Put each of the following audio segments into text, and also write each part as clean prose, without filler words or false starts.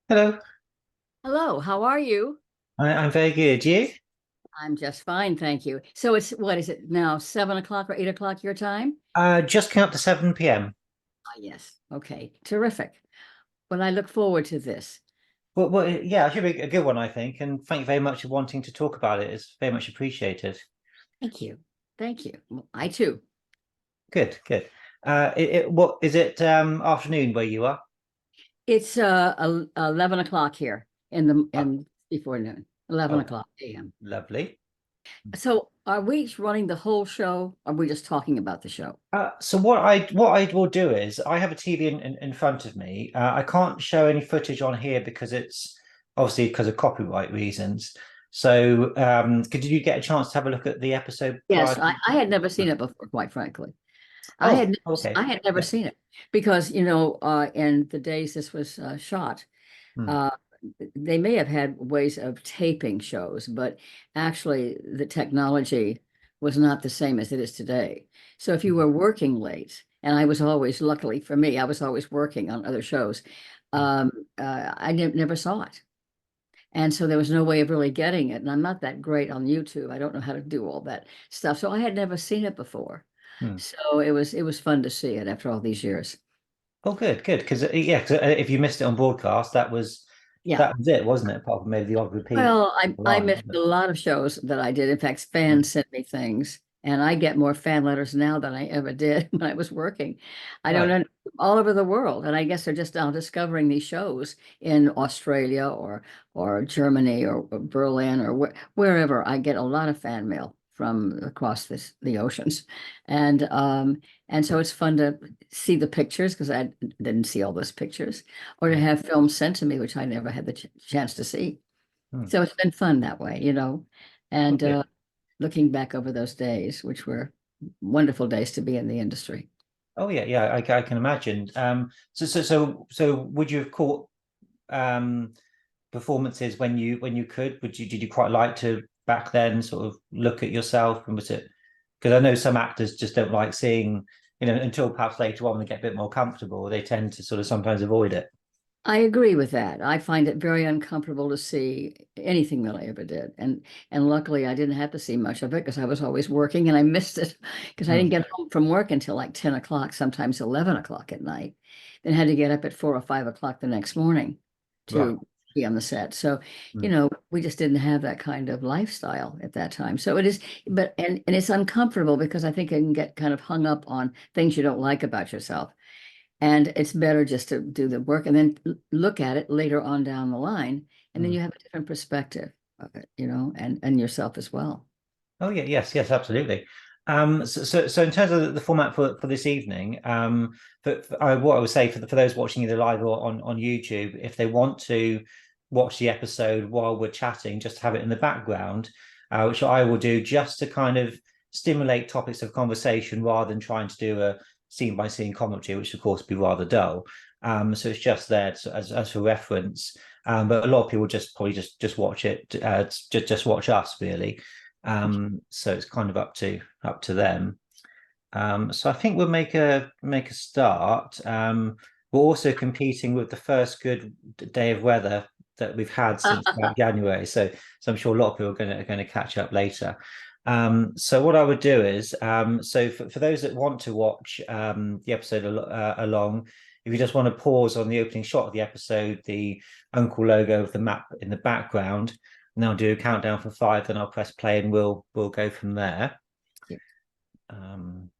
Hello, Hello, how are you? I'm very good. You? I'm just fine, thank you. So it's what is it now, 7 o'clock or 8 o'clock your time? Just came up to 7 p.m. Ah, yes. Okay, terrific. Well, I look forward to this. Yeah, it should be a good one, I think. And thank you very much for wanting to talk about it. It's very much appreciated. Thank you. Thank you. Well, I too. Good, good. What is it? Afternoon where you are? It's 11 o'clock here in the Oh, in before noon, 11 oh, o'clock a.m. lovely. So are we running the whole show? Or are we just talking about the show? So what I will do is I have a TV in front of me. I can't show any footage on here because it's obviously because of copyright reasons. So, did you get a chance to have a look at the episode prior Yes, to? I had never seen it before, quite frankly. Oh, okay. I had never Yeah. seen it because, in the days this was shot, Hmm. uh, they may have had ways of taping shows, but actually the technology was not the same as it is today. So if you were working late, and I was always, luckily for me, I was always working on other shows, Hmm. um, never saw it. And so there was no way of really getting it. And I'm not that great on YouTube. I don't know how to do all that stuff. So I had never seen it before. Hmm. So it was fun to see it after all these years. Oh, good, good. Because yeah, 'cause, if you missed it on broadcast, Yeah. that was it, wasn't it? Apart from maybe the odd repeat Well, I line. missed a lot of shows that I did. In fact, Hmm. fans sent me things, and I get more fan letters now than I ever did when I was working. I don't Right. know, all over the world, and I guess they're just now discovering these shows in Australia or Germany or Berlin or wherever. I get a lot of fan mail from across the oceans, and um and so it's fun to see the pictures because I didn't see all those pictures, or to Hmm. have films sent to me, which I never had the chance to see. Hmm. So it's been fun that way, Oh, and good. looking back over those days, which were wonderful days to be in the industry. Oh, yeah, yeah. I can imagine. So, would you have caught um performances when you could? Did you quite like to back then sort of look at yourself, and was it because I know some actors just don't like seeing, until perhaps later on they get a bit more comfortable, they tend to sort of sometimes avoid it. I agree with that. I find it very uncomfortable to see anything that I ever did. And luckily I didn't have to see much of it because I was always working and I missed it because I Hmm. didn't get home from work until like 10 o'clock, sometimes 11 o'clock at night. Then had to get up at 4 or 5 o'clock the next morning Right. to be on the set. So, Hmm. we just didn't have that kind of lifestyle at that time. So it is, but and it's uncomfortable because I think it can get kind of hung up on things you don't like about yourself. And it's better just to do the work and then look at it later on down the line. And then Hmm. you have a different perspective of it, and yourself as well. Oh yeah, yes, yes, absolutely. So in terms of the format for this evening, what I would say for those watching either live or on YouTube, if they want to watch the episode while we're chatting, just have it in the background, which I will do just to kind of stimulate topics of conversation rather than trying to do a scene by scene commentary, which of course would be rather dull. So it's just there as for reference. But a lot of people just probably just watch it, just watch us really. So it's kind of up to them. So I think we'll make a start. We're also competing with the first good day of weather that we've had since about January. So I'm sure a lot of people are going to catch up later. So what I would do is, so for those that want to watch the episode along, if you just want to pause on the opening shot of the episode, the Uncle logo of the map in the background, and I'll do a countdown from five, then I'll press play and we'll go from there. Um,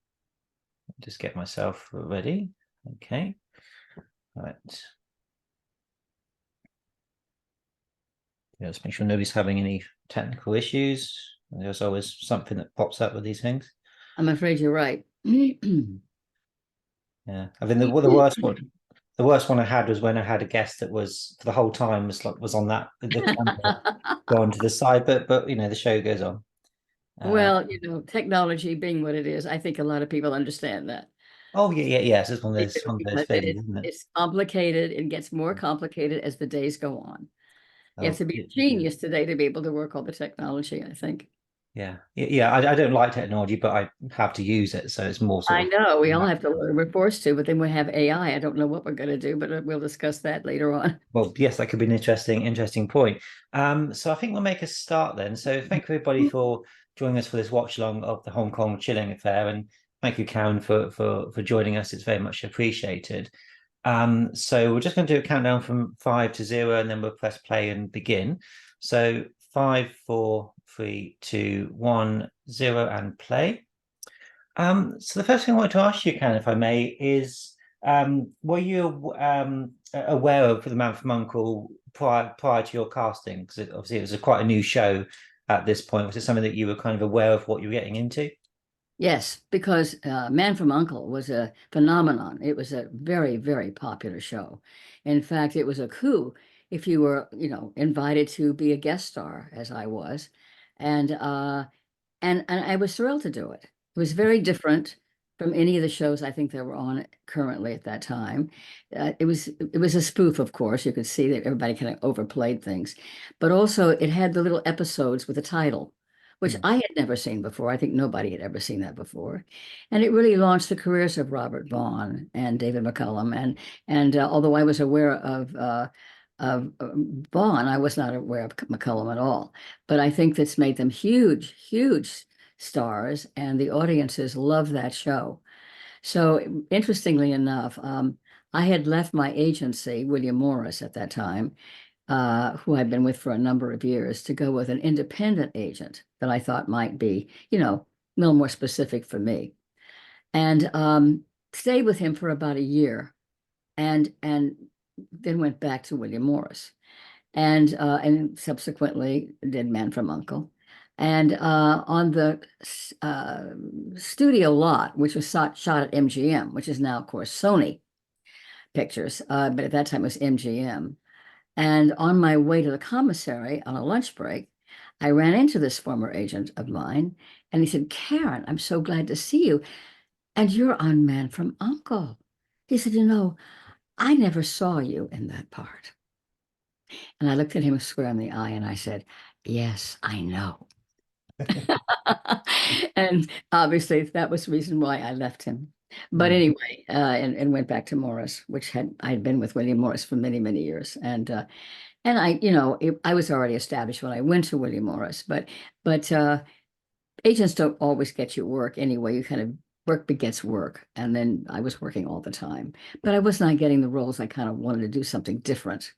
just get myself ready. Okay. Right. Yeah, let's make sure nobody's having any technical issues. There's always something that pops up with these things. I'm afraid you're right. Yeah. I think the worst one I had was when I had a guest that was for the whole time was on that the camera going to the side, but the show goes on. Uh, Well, technology being what it is, I think a lot of people understand that. oh yeah, yeah, yes. It's They do, one of those because things, isn't it? it's complicated. It gets more complicated as the days go on. You have Oh, to be a yeah, yeah. genius today to be able to work all the technology, I think. Yeah. I don't like technology, but I have to use it, so it's more I sort of know we all have to natural. learn. We're forced to, but then we have AI. I don't know what we're going to do, but we'll discuss that later on. Well, yes, that could be an interesting point. So I think we'll make a start then. So thank you everybody for joining us for this watch along of the Hong Kong Shilling Affair, and thank you, Karen, for joining us. It's very much appreciated. So we're just going to do a countdown from 5 to 0, and then we'll press play and begin. So 5, 4, 3, 2, 1, 0, and play. So the first thing I wanted to ask you, Karen, if I may, is were you aware of the Man from U.N.C.L.E. prior to your casting? Because obviously it was quite a new show at this point. Was it something that you were kind of aware of what you were getting into? Yes, because Man from U.N.C.L.E. was a phenomenon. It was a very, very popular show. In fact, it was a coup if you were, invited to be a guest star, as I was, and and I was thrilled to do it. It was very different from any of the shows I think that were on currently at that time. It was a spoof, of course. You could see that everybody kind of overplayed things, but also it had the little episodes with a title, which Hmm. I had never seen before. I think nobody had ever seen that before, and it really launched the careers of Robert Vaughn and David McCullum. And although I was aware of Vaughn, I was not aware of McCullum at all. But I think that's made them huge, huge stars, and the audiences love that show. So interestingly enough, I had left my agency, William Morris, at that time, who I'd been with for a number of years, to go with an independent agent that I thought might be, a little more specific for me, and stayed with him for about a year, and then went back to William Morris and subsequently did Man from U.N.C.L.E. And on the uh, studio lot, which was shot at MGM, which is now, of course, Sony Pictures, but at that time it was MGM. And on my way to the commissary on a lunch break, I ran into this former agent of mine, and he said, "Karen, I'm so glad to see you. And you're on Man from U.N.C.L.E." He said, I never saw you in that part. And I looked at him square in the eye and I said, "Yes, I know." And obviously that was the reason why I left him. But Hmm. anyway, and went back to Morris, which I'd been with William Morris for many, many years. And I was already established when I went to William Morris, but agents don't always get you work anyway. You kind of work begets work. And then I was working all the time, but I was not getting the roles. I kind of wanted to do something different.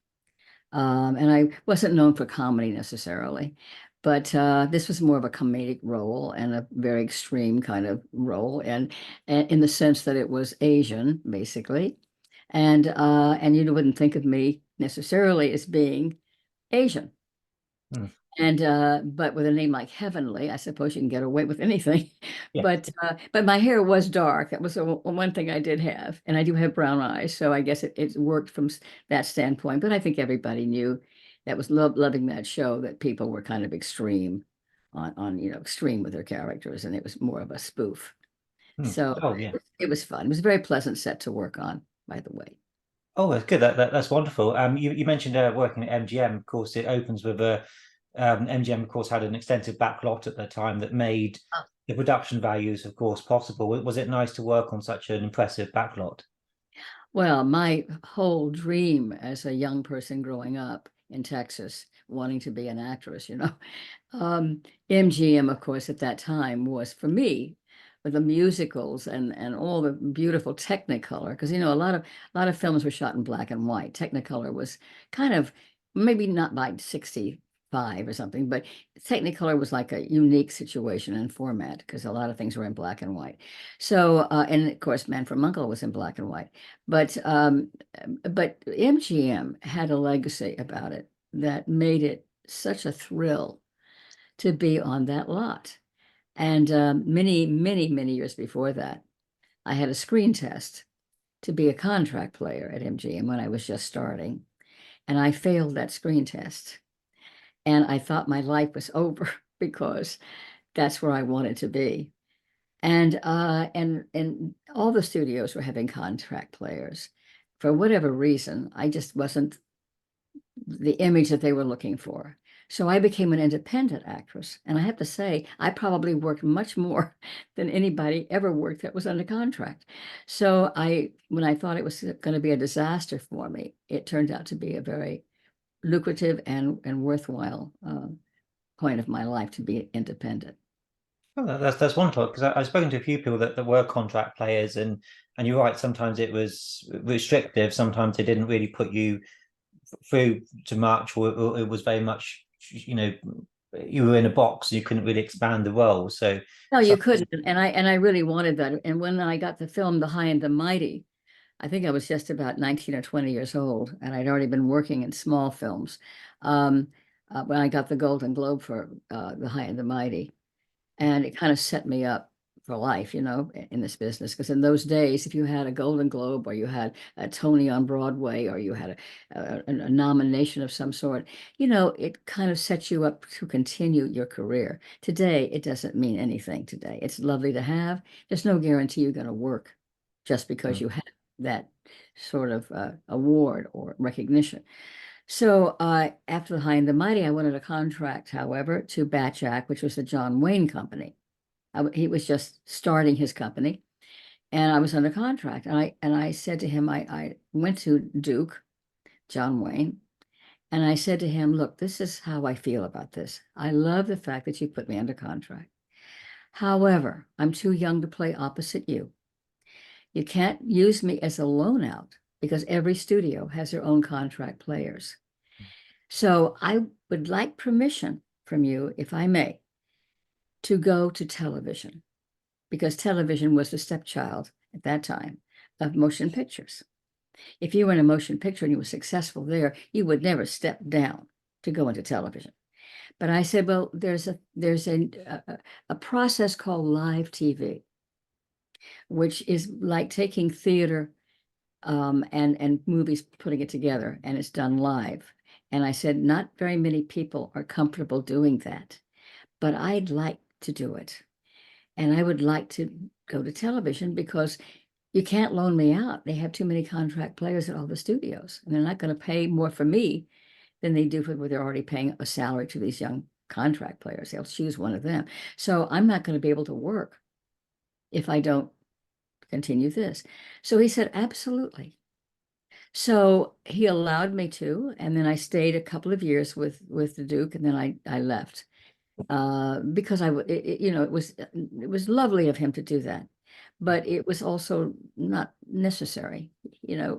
And I wasn't known for comedy necessarily, but this was more of a comedic role and a very extreme kind of role, and in the sense that it was Asian, basically, and you wouldn't think of me necessarily as being Asian. Hmm. And but with a name like Heavenly, I suppose you can get away with anything. Yeah. But my hair was dark. That was the one thing I did have, and I do have brown eyes, so I guess it worked from that standpoint. But I think everybody knew that was loving that show, that people were kind of extreme on extreme with their characters, and it was more of a spoof. Hmm. So Oh, yeah. it was fun. It was a very pleasant set to work on, by the way. Oh, that's good. That's wonderful. You mentioned working at MGM. Of course, it opens with a MGM. Of course, had an extensive backlot at the time that made the production values, of course, possible. Was it nice to work on such an impressive backlot? Well, my whole dream as a young person growing up in Texas, wanting to be an actress, MGM, of course, at that time was for me with the musicals and all the beautiful Technicolor, because a lot of films were shot in black and white. Technicolor was kind of maybe not by 65 or something, but Technicolor was like a unique situation and format because a lot of things were in black and white. So, and of course, Man from U.N.C.L.E. was in black and white. But MGM had a legacy about it that made it such a thrill to be on that lot. And many, many, many years before that, I had a screen test to be a contract player at MGM when I was just starting. And I failed that screen test. And I thought my life was over because that's where I wanted to be. And all the studios were having contract players. For whatever reason, I just wasn't the image that they were looking for. So I became an independent actress. And I have to say, I probably worked much more than anybody ever worked that was under contract. So when I thought it was going to be a disaster for me, it turned out to be a very lucrative and worthwhile point of my life to be independent. Oh, that's wonderful because I've spoken to a few people that were contract players, and you're right. Sometimes it was restrictive. Sometimes they didn't really put you through to much, or it was very much, you were in a box. You couldn't really expand the role. So, No, so you couldn't. And I really wanted that. And when I got the film The High and the Mighty, I think I was just about 19 or 20 years old, and I'd already been working in small films. Um, when I got the Golden Globe for The High and the Mighty, and it kind of set me up for life, in this business. Because in those days, if you had a Golden Globe or you had a Tony on Broadway or you had a nomination of some sort, it kind of sets you up to continue your career. Today, it doesn't mean anything today. It's lovely to have. There's no guarantee you're going to work just because you have that sort of award or recognition. So after the High and the Mighty, I wanted a contract, however, to Batch Act, which was the John Wayne Company. He was just starting his company, and I was under contract. And I said to him, I went to Duke, John Wayne, and I said to him, look, this is how I feel about this. I love the fact that you put me under contract. However, I'm too young to play opposite you. You can't use me as a loan out because every studio has their own contract players. So I would like permission from you, if I may, to go to television, because television was the stepchild at that time of motion pictures. If you were in a motion picture and you were successful there, you would never step down to go into television. But I said, well, there's a process called live TV, which is like taking theater and movies, putting it together, and it's done live. And I said, not very many people are comfortable doing that, but I'd like to do it. And I would like to go to television because you can't loan me out. They have too many contract players at all the studios, and they're not going to pay more for me than they do for what they're already paying a salary to these young contract players. They'll choose one of them. So I'm not going to be able to work if I don't continue this. So he said, absolutely. So he allowed me to, and then I stayed a couple of years with the Duke, and then I left because it was lovely of him to do that, but it was also not necessary,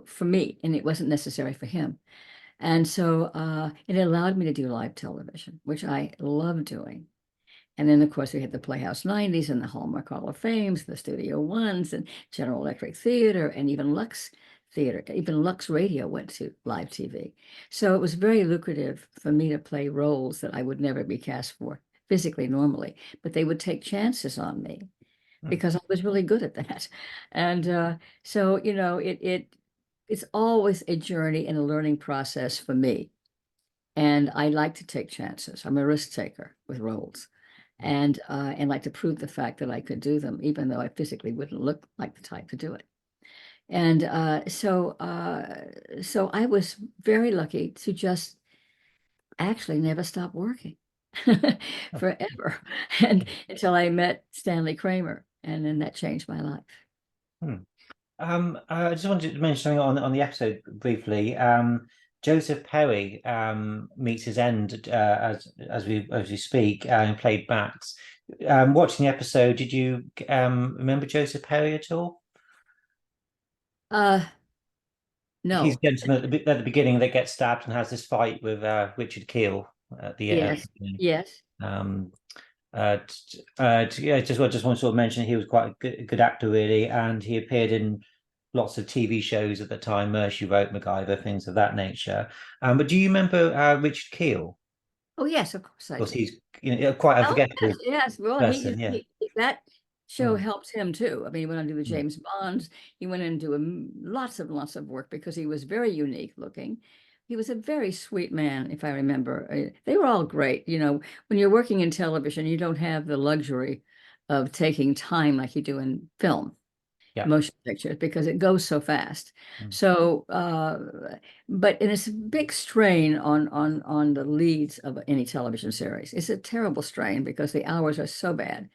for me, and it wasn't necessary for him. And so it allowed me to do live television, which I love doing. And then, of course, we had the Playhouse 90s and the Hallmark Hall of Fames, the Studio Ones, and General Electric Theater, and even Lux Theater. Even Lux Radio went to live TV. So it was very lucrative for me to play roles that I would never be cast for physically normally, but they would take chances on me because I was really good at that. And so, it's always a journey and a learning process for me. And I like to take chances. I'm a risk taker with roles, and like to prove the fact that I could do them, even though I physically wouldn't look like the type to do it. And so I was very lucky to just actually never stop working forever, and until I met Stanley Kramer, and then that changed my life. Hmm. I just wanted to mention something on the episode briefly. Joseph Perry meets his end as we speak, and played Bax. Watching the episode, did you remember Joseph Perry at all? Uh, He's no, the gentleman at the beginning that gets stabbed and has this fight with Richard Keel at the yes, beginning. yes. Um, yeah, just want to sort of mention he was quite a good actor, really, and he appeared in lots of TV shows at the time. She Wrote, MacGyver, things of that nature. But do you remember Richard Keel? Oh, yes, of course I Of course, do. he's quite a Oh, yes, forgettable yes. Well, person. Yeah. that show Mm, helped him too. I mean, he went on to do the mm, James Bonds. He went into lots of work because he was very unique looking. He was a very sweet man, if I remember. They were all great. When you're working in television, you don't have the luxury of taking time like you do in film. Yeah. motion pictures because it goes so fast. Mm. So, but and it's a big strain on the leads of any television series. It's a terrible strain because the hours are so bad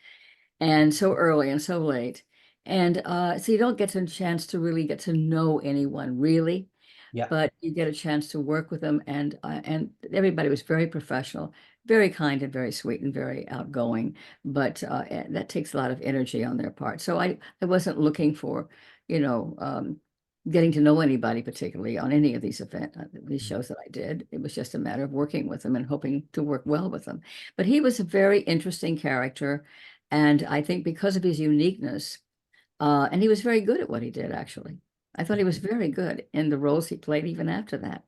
and so early and so late. And so you don't get a chance to really get to know anyone really, Yeah. but you get a chance to work with them. And everybody was very professional, very kind and very sweet and very outgoing. But that takes a lot of energy on their part. So I wasn't looking for, you know, getting to know anybody particularly on any of these Mm. shows that I did. It was just a matter of working with them and hoping to work well with them. But he was a very interesting character. And I think because of his uniqueness, and he was very good at what he did, actually. I thought he was very good in the roles he played even after that.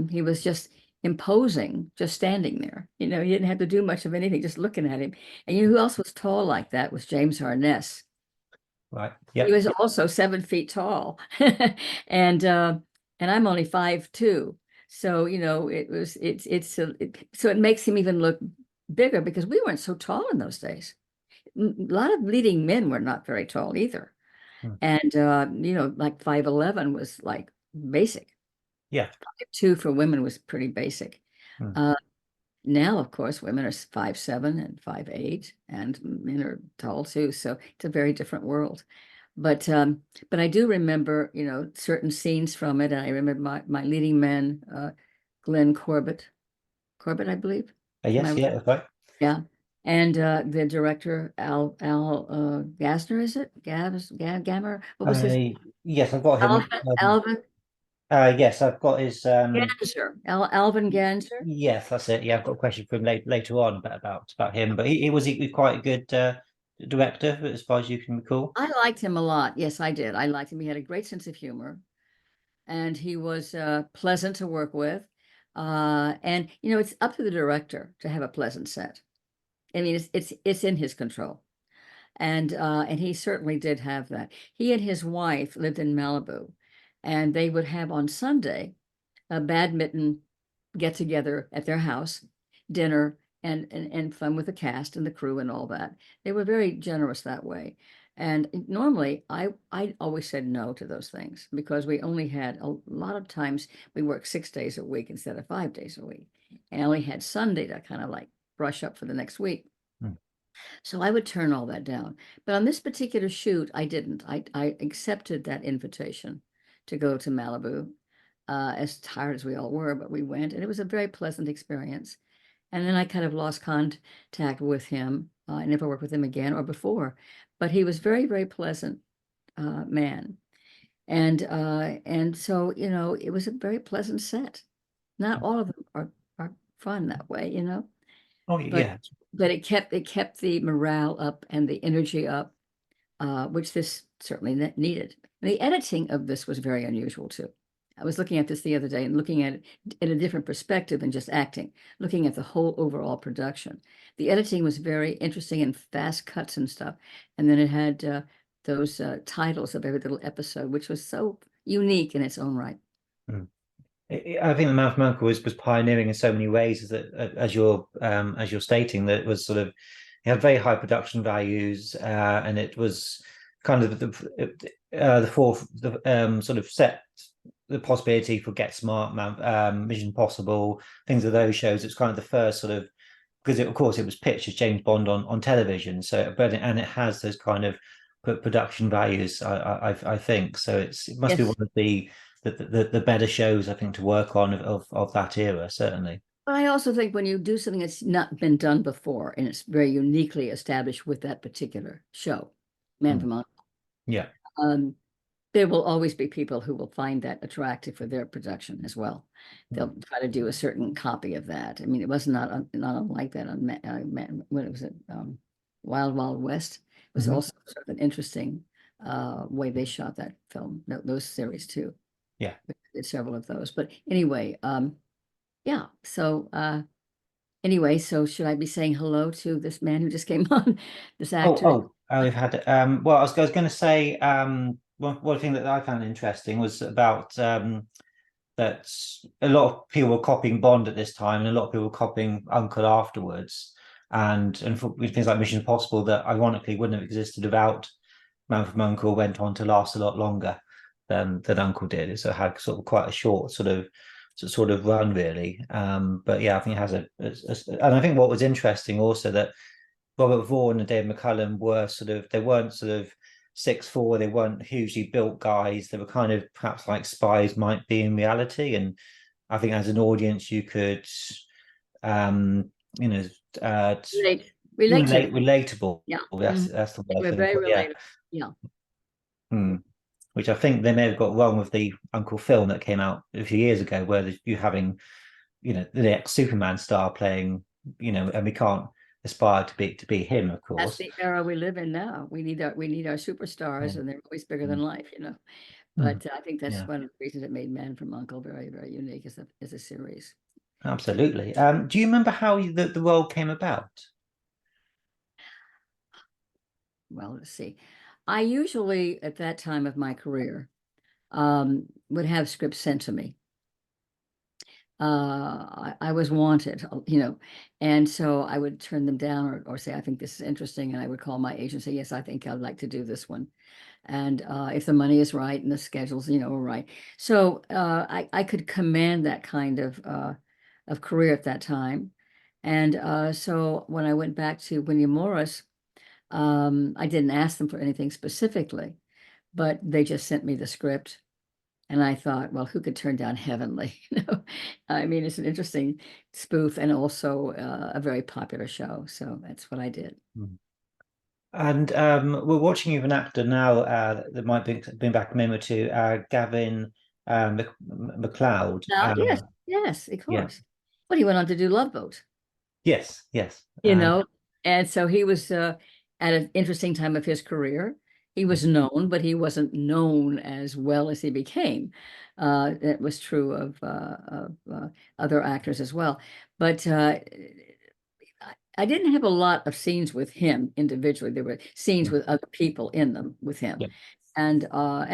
He was just imposing, just standing there. You know, he didn't have to do much of anything, just looking at him. And you know who else was tall like that was James Harness. Right. He Yep. was also 7 feet tall. And and I'm only 5'2". So, you know, so it makes him even look bigger because we weren't so tall in those days. A lot of leading men were not very tall either. Mm. And you know, like 5'11" was like basic. Yeah. 5'2" for women was pretty basic. Mm. Uh, now, of course, women are 5'7" and 5'8", and men are tall too. So it's a very different world. But I do remember, you know, certain scenes from it. And I remember my leading man, Glenn Corbett, I believe. Am I Yes. right? Yeah. That's right. Yeah. And the director, Al Gassner, is it? Gammer? What was his? Uh, yes, I've got him. Alvin Yes, I've got his. Ganser. Alvin Ganser. Yes, that's it. Yeah, I've got a question for him later on about him. But he was he quite a good director as far as you can recall. I liked him a lot. Yes, I did. I liked him. He had a great sense of humor, and he was pleasant to work with. And you know, it's up to the director to have a pleasant set. I mean, it's in his control. And he certainly did have that. He and his wife lived in Malibu, and they would have on Sunday a badminton get together at their house, dinner, and fun with the cast and the crew and all that. They were very generous that way. And normally, I always said no to those things because we only had a lot of times we worked 6 days a week instead of 5 days a week, and I only had Sunday to kind of like brush up for the next week. Mm. So I would turn all that down. But on this particular shoot, I didn't. I accepted that invitation to go to Malibu, as tired as we all were, but we went, and it was a very pleasant experience. And then I kind of lost contact with him. I never worked with him again or before, but he was very, very pleasant man. And so, you know, it was a very pleasant set. Not all of them are fun that way, you know, Oh but yeah. but it kept the morale up and the energy up, which this certainly needed. The editing of this was very unusual too. I was looking at this the other day and looking at it in a different perspective than just acting, looking at the whole overall production. The editing was very interesting and fast cuts and stuff. And then it had those titles of every little episode, which was so unique in its own right. Mm. I think the Man From U.N.C.L.E was pioneering in so many ways, as you're stating, that it was sort of it had very high production values, and it was kind of the fourth sort of set the possibility for Get Smart, Mission Possible, things of those shows. It's kind of the first sort of because of course it was pitched as James Bond on television, so and it has those kind of production values. I think so. It must be Yes. one of the better shows I think to work on of that era, certainly. But I also think when you do something that's not been done before and it's very uniquely established with that particular show, Man Mm. from Yeah. U.N.C.L.E., there will always be people who will find that attractive for their production as well. Mm. They'll try to do a certain copy of that. I mean, it was not unlike that on what was it, Wild Wild West. It was Mhm. also sort of an interesting way they shot that film, those series too. Yeah. We did several of those. But anyway, yeah. So anyway, so should I be saying hello to this man who just came on, this actor? We've had well, I was going to say one thing that I found interesting was about that a lot of people were copying Bond at this time, and a lot of people were copying Uncle afterwards, and with things like Mission Impossible that ironically wouldn't have existed without Man from Uncle went on to last a lot longer than Uncle did. So it had sort of quite a short sort of run really. But yeah, I think it has and I think what was interesting also that Robert Vaughan and David McCullum were they weren't sort of 6'4", they weren't hugely built guys. They were kind of perhaps like spies might be in reality. And I think as an audience, you could, um, you know, Relate to them. relatable. Yeah. That's the They word were for them. very Yeah. relatable. Yeah. Hmm. Which I think they may have got wrong with the Uncle film that came out a few years ago, where you having, the ex Superman star playing, and we can't aspire to be him, of That's course. the era we live in now. We need our superstars, Yeah. and they're always bigger than Mm. life. Mm. But I think that's Yeah, one of the reasons it made Man from Uncle very, very unique as a series. absolutely. Do you remember how the role came about? Well, let's see. I usually, at that time of my career, would have scripts sent to me. I was wanted, and so I would turn them down or say, I think this is interesting. And I would call my agent and say, yes, I think I'd like to do this one. And if the money is right and the schedules, are right. So I could command that kind of career at that time. And so when I went back to William Morris, I didn't ask them for anything specifically, but they just sent me the script. And I thought, well, who could turn down Heavenly? I mean, it's an interesting spoof and also a very popular show. So that's what I did. Mm. And we're watching even an actor now that might be been back a member to Gavin McLeod. Now, yes, yes, of Yeah, course. But he went on to do Love Boat. yes, yes. you know, and so he was at an interesting time of his career. He was known, but he wasn't known as well as he became. It was true of other actors as well. But I didn't have a lot of scenes with him individually. There were scenes with other people in them with him. Yeah. And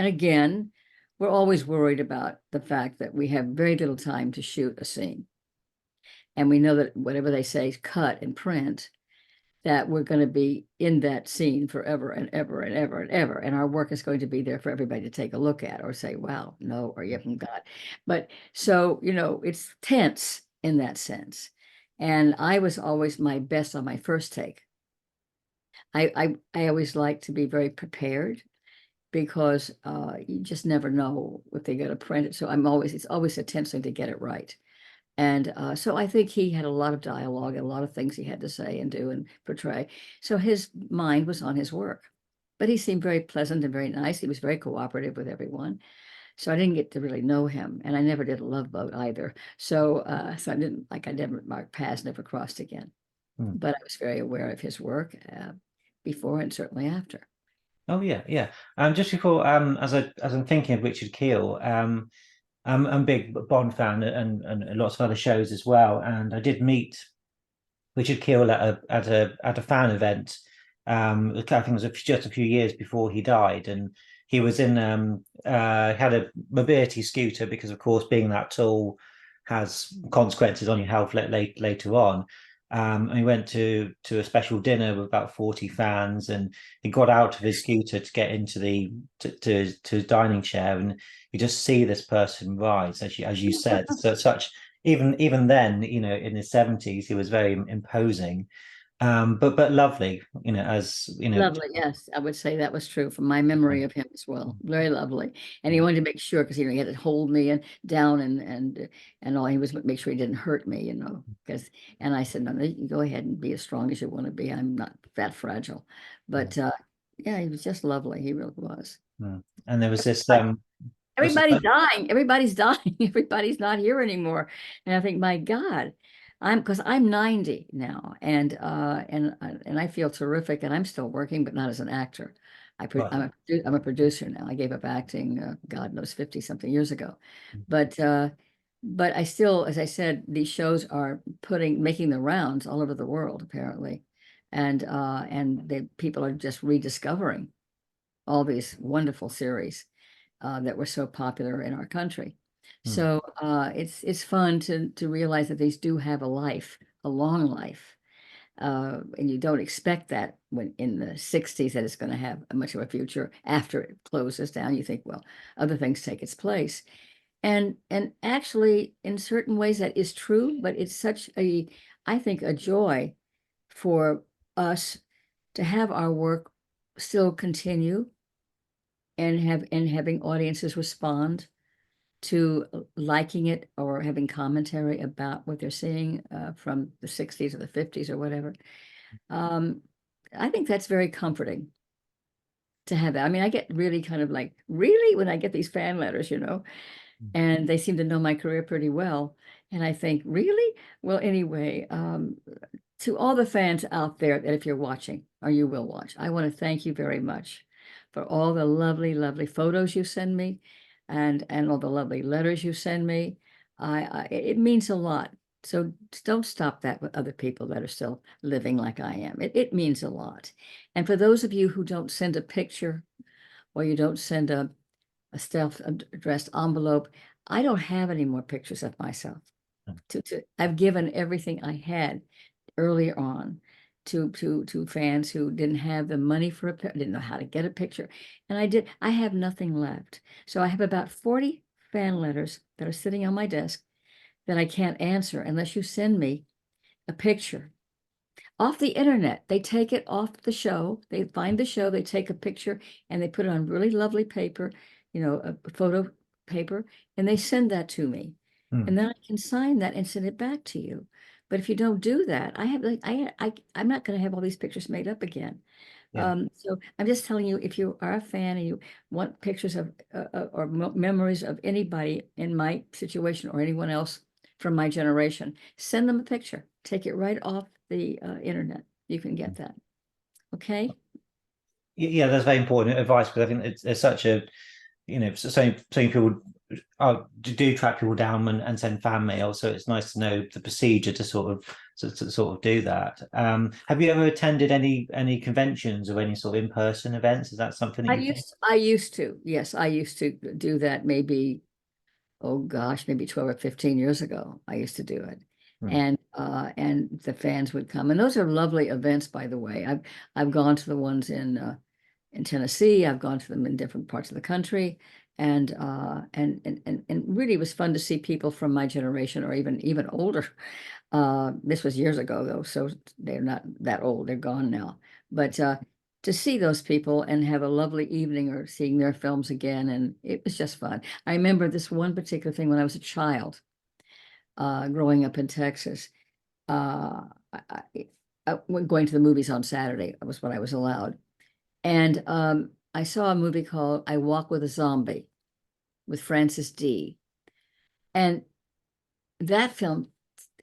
again, we're always worried about the fact that we have very little time to shoot a scene. And we know that whatever they say is cut and print, that we're going to be in that scene forever and ever and ever and ever. And our work is going to be there for everybody to take a look at or say, wow, no, or you haven't got. But so, it's tense in that sense. And I was always my best on my first take. I always like to be very prepared because you just never know if they're going to print it. So it's always a tense thing to get it right. And so I think he had a lot of dialogue and a lot of things he had to say and do and portray. So his mind was on his work. But he seemed very pleasant and very nice. He was very cooperative with everyone. So I didn't get to really know him. And I never did a Love Boat either. So I didn't like I never our paths never crossed again. Mm. But I was very aware of his work before and certainly after. Oh yeah, yeah. Just before, as I'm thinking of Richard Keel, I'm a big Bond fan and lots of other shows as well. And I did meet Richard Keel at a fan event. I think it was just a few years before he died, and he was in had a mobility scooter because, of course, being that tall has consequences on your health later on. And he went to a special dinner with about 40 fans, and he got out of his scooter to get into to his dining chair, and you just see this person rise, as you said. So such even then, in his 70s, he was very imposing, but lovely, as Lovely, yes, I would say that was true from my memory of him as well. Very lovely, and he wanted to make sure because he had to hold me and down and all. He was make sure he didn't hurt me, because. And I said, no, no, you can go ahead and be as strong as you want to be. I'm not that fragile, but yeah, he was just lovely. He really was. And there was this what's Everybody's dying. Everybody's dying. Everybody's not here anymore. And I think, my God, because I'm 90 now, and I feel terrific, and I'm still working, but not as an actor. right. I'm a producer now. I gave up acting, God knows, 50 something years ago, but I still, as I said, these shows are making the rounds all over the world apparently, and the people are just rediscovering all these wonderful series that were so popular in our country. Mm. So it's fun to realize that these do have a life, a long life, And you don't expect that when in the 60s that it's going to have much of a future after it closes down. You think, well, other things take its place. And actually, in certain ways, that is true, but it's such a, I think, a joy for us to have our work still continue and having audiences respond to liking it or having commentary about what they're seeing from the 60s or the 50s or whatever. Um, I think that's very comforting to have that. I mean, I get really kind of like, really, when I get these fan letters, and they seem to know my career pretty well. And I think, really? Well, anyway, to all the fans out there that if you're watching or you will watch, I want to thank you very much for all the lovely, lovely photos you send me and all the lovely letters you send me. It means a lot. So don't stop that with other people that are still living like I am. It means a lot. And for those of you who don't send a picture or you don't send a self-addressed envelope, I don't have any more pictures of myself. I've given everything I had earlier on to fans who didn't have the money for didn't know how to get a picture. And I have nothing left. So I have about 40 fan letters that are sitting on my desk that I can't answer unless you send me a picture. Off the internet, they take it off the show. They find the show, they take a picture and they put it on really lovely paper, a photo paper, and they send that to me. Mm. And then I can sign that and send it back to you. But if you don't do that, I have like I'm not going to have all these pictures made up again. Yeah. So I'm just telling you, if you are a fan and you want pictures of or memories of anybody in my situation or anyone else from my generation, send them a picture. Take it right off the internet. You can get that. Okay. Yeah, that's very important advice, because I think there's such a, so many people do track people down and send fan mail. So it's nice to know the procedure to sort of do that. Have you ever attended any conventions or any sort of in-person events? Is that something that you've done? I used to. Yes, I used to do that maybe, oh gosh, maybe 12 or 15 years ago. I used to do it. Hmm. And the fans would come. And those are lovely events, by the way. I've gone to the ones in Tennessee. I've gone to them in different parts of the country. And really it was fun to see people from my generation or even older. This was years ago though, so they're not that old, they're gone now. But to see those people and have a lovely evening or seeing their films again, and it was just fun. I remember this one particular thing when I was a child, growing up in Texas. When going to the movies on Saturday was what I was allowed. And I saw a movie called I Walk with a Zombie with Francis D. And that film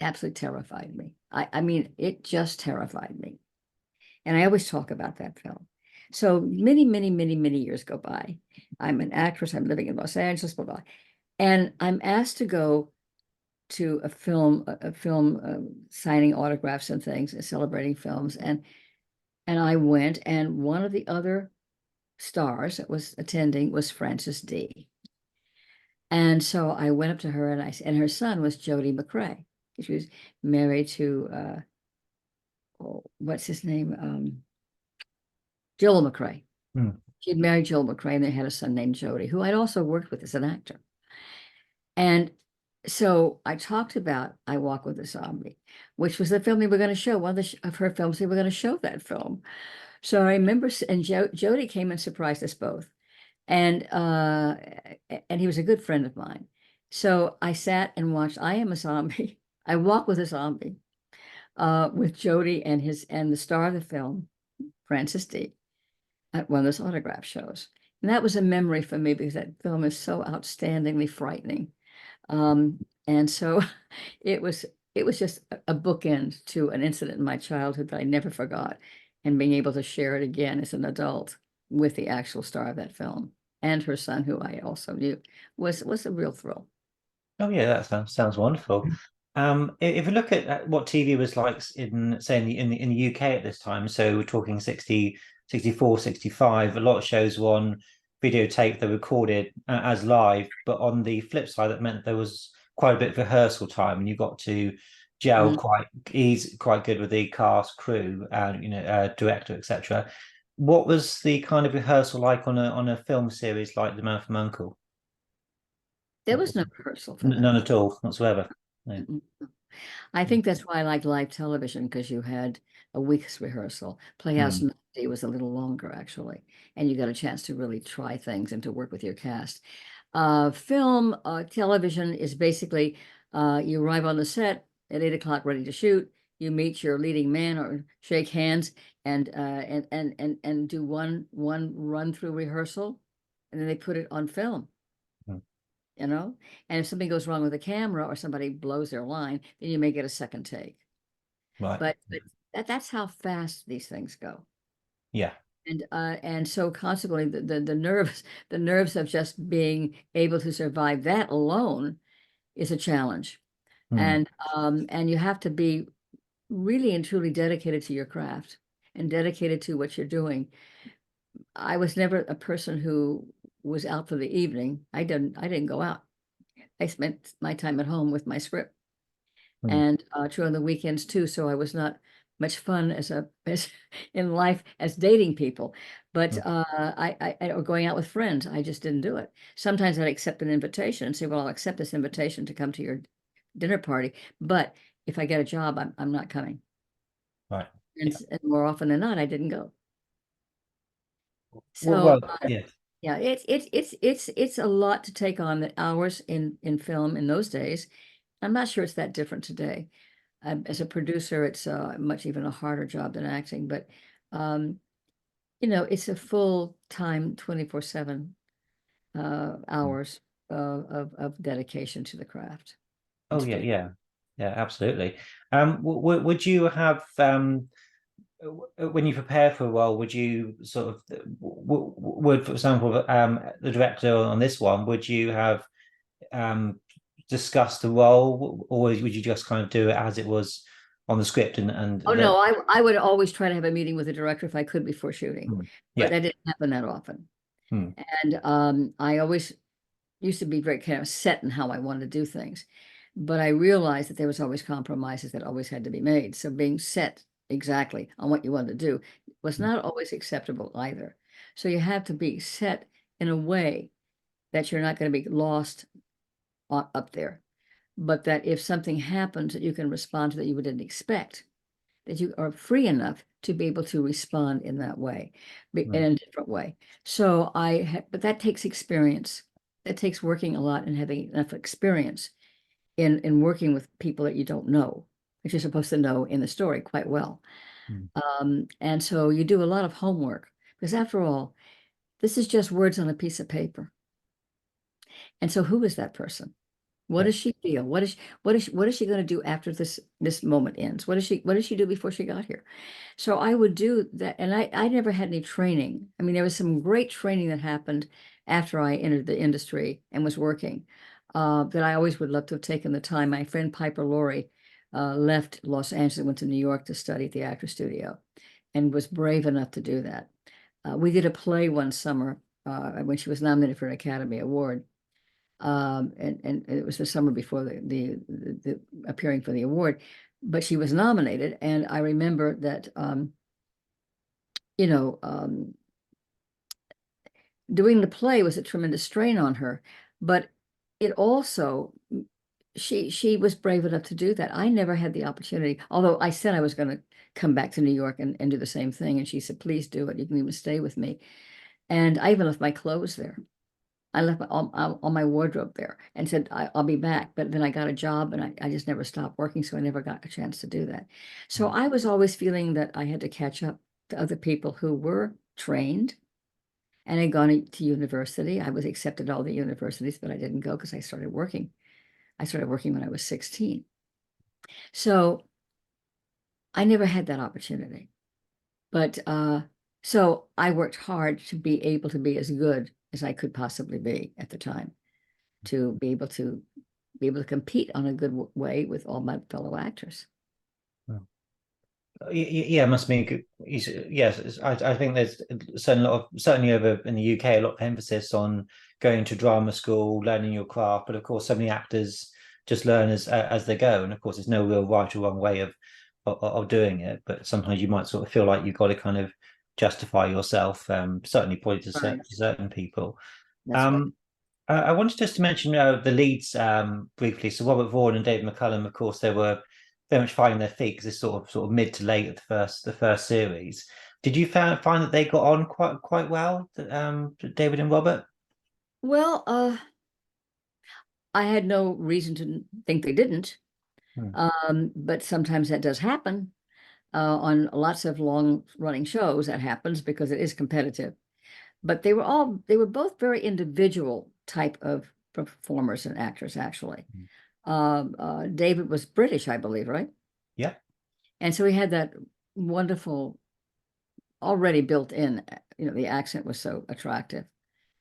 absolutely terrified me. I mean, it just terrified me. And I always talk about that film. So many, many, many, many years go by. I'm an actress. I'm living in Los Angeles, blah, blah. And I'm asked to go to a film signing autographs and things and celebrating films. And I went, and one of the other stars that was attending was Frances D. And so I went up to her and her son was Jody McCrea. She was married to what's his name? Joel McCrea. Hmm. She'd married Joel McCrea and they had a son named Jody, who I'd also worked with as an actor. And so I talked about I Walk with a Zombie, which was the film they were going to show, one of her films, they were going to show that film. So I remember, and Jody came and surprised us both. And he was a good friend of mine. So I sat and watched I Am a Zombie. I Walk with a Zombie with Jody and the star of the film, Francis D, at one of those autograph shows. And that was a memory for me because that film is so outstandingly frightening. And so it was just a bookend to an incident in my childhood that I never forgot, and being able to share it again as an adult with the actual star of that film and her son, who I also knew, was a real thrill. Oh yeah, that sounds wonderful. If we look at what TV was like in, say, in the UK at this time, so we're talking 60, 64, 65. A lot of shows were on videotape, they were recorded as live, but on the flip side, that meant there was quite a bit of rehearsal time, and you got to gelled Mm. quite. He's quite good with the cast, crew, director, etc. What was the kind of rehearsal like on a film series like The Man from U.N.C.L.E? There was no rehearsal for that. None at all whatsoever. No. Mm-mm. I think that's why I like live television, because you had a week's rehearsal. Playhouse Mm, 90 was a little longer, actually, and you got a chance to really try things and to work with your cast. Film, television is basically you arrive on the set at 8 o'clock, ready to shoot. You meet your leading man or shake hands and do one run through rehearsal, and then they put it on film, mm. you know. And if something goes wrong with the camera or somebody blows their line, then you may get a second take. Right. But that's how fast these things go. Yeah. And so consequently the nerves the nerves of just being able to survive that alone is a challenge. Mm, And you have to be really and truly dedicated to your craft and dedicated to what you're doing. I was never a person who was out for the evening. I didn't go out. I spent my time at home with my script, mm, and true on the weekends too. So I was not much fun as in life as dating people, but mm. or going out with friends. I just didn't do it. Sometimes I'd accept an invitation and say, "Well, I'll accept this invitation to come to your dinner party, but if I get a job, I'm not coming." Right. And, Yeah. and more often than not, I didn't go. So Well, yeah. yeah, it's a lot to take on, the hours in film in those days. I'm not sure it's that different today. As a producer, it's much even a harder job than acting, but um, it's a full time 24/7 Mm. hours of dedication to the craft and Oh to yeah, the. yeah, yeah, absolutely. Would you have when you prepare for a role, would you sort of would, for example, the director on this one, would you have discussed the role, or would you just kind of do it as it was on the script and Oh that? no, I would always try to have a meeting with the director if I could before shooting, Mm. but Yeah. that didn't happen that often. Mm, And I always used to be very kind of set in how I wanted to do things. But I realized that there was always compromises that always had to be made. So being set exactly on what you wanted to do was mm, not always acceptable either. So you have to be set in a way that you're not going to be lost up there, but that if something happens that you can respond to that you didn't expect, that you are free enough to be able to respond in that way, in mm, a different way. So but that takes experience. It takes working a lot and having enough experience in working with people that you don't know, that you're supposed to know in the story quite well. mm. And so you do a lot of homework, because after all, this is just words on a piece of paper. And so who is that person? What Yeah. does she feel? What is she going to do after this moment ends? What did she do before she got here? So I would do that, and I never had any training. I mean, there was some great training that happened after I entered the industry and was working, that I always would love to have taken the time. My friend Piper Laurie left Los Angeles and went to New York to study at the Actor Studio, and was brave enough to do that. We did a play one summer when she was nominated for an Academy Award, and it was the summer before the appearing for the award, but she was nominated, and I remember that you know doing the play was a tremendous strain on her, but it also she was brave enough to do that. I never had the opportunity, although I said I was going to come back to New York and do the same thing, and she said, "Please do it. You can even stay with me." And I even left my clothes there. I left all my wardrobe there and said, I'll be back. But then I got a job, and I just never stopped working. So I never got a chance to do that. So Mm, I was always feeling that I had to catch up to other people who were trained and had gone to university. I was accepted at all the universities, but I didn't go because I started working. I started working when I was 16. So I never had that opportunity. But so I worked hard to be able to be as good as I could possibly be at the time, to be able to compete on a good way with all my fellow actors. mm. Yeah, it must mean good. Yes, I think there's certainly over in the UK a lot of emphasis on going to drama school, learning your craft. But of course, so many actors just learn as they go. And of course, there's no real right or wrong way of doing it, but sometimes you might sort of feel like you've got to kind of justify yourself. Certainly, probably Right. to certain people. That's right. Um, I wanted just to mention the leads briefly. So Robert Vaughan and David McCullum, of course, they were very much finding their feet because it's sort of mid to late of the first series. Did you find that they got on quite well, David and Robert? Well, I had no reason to think they didn't. Hmm. But sometimes that does happen. On lots of long running shows, that happens because it is competitive. But they were both very individual type of performers and actors, actually. David was British, I believe, right? Yeah. And so he had that wonderful, already built in, the accent was so attractive.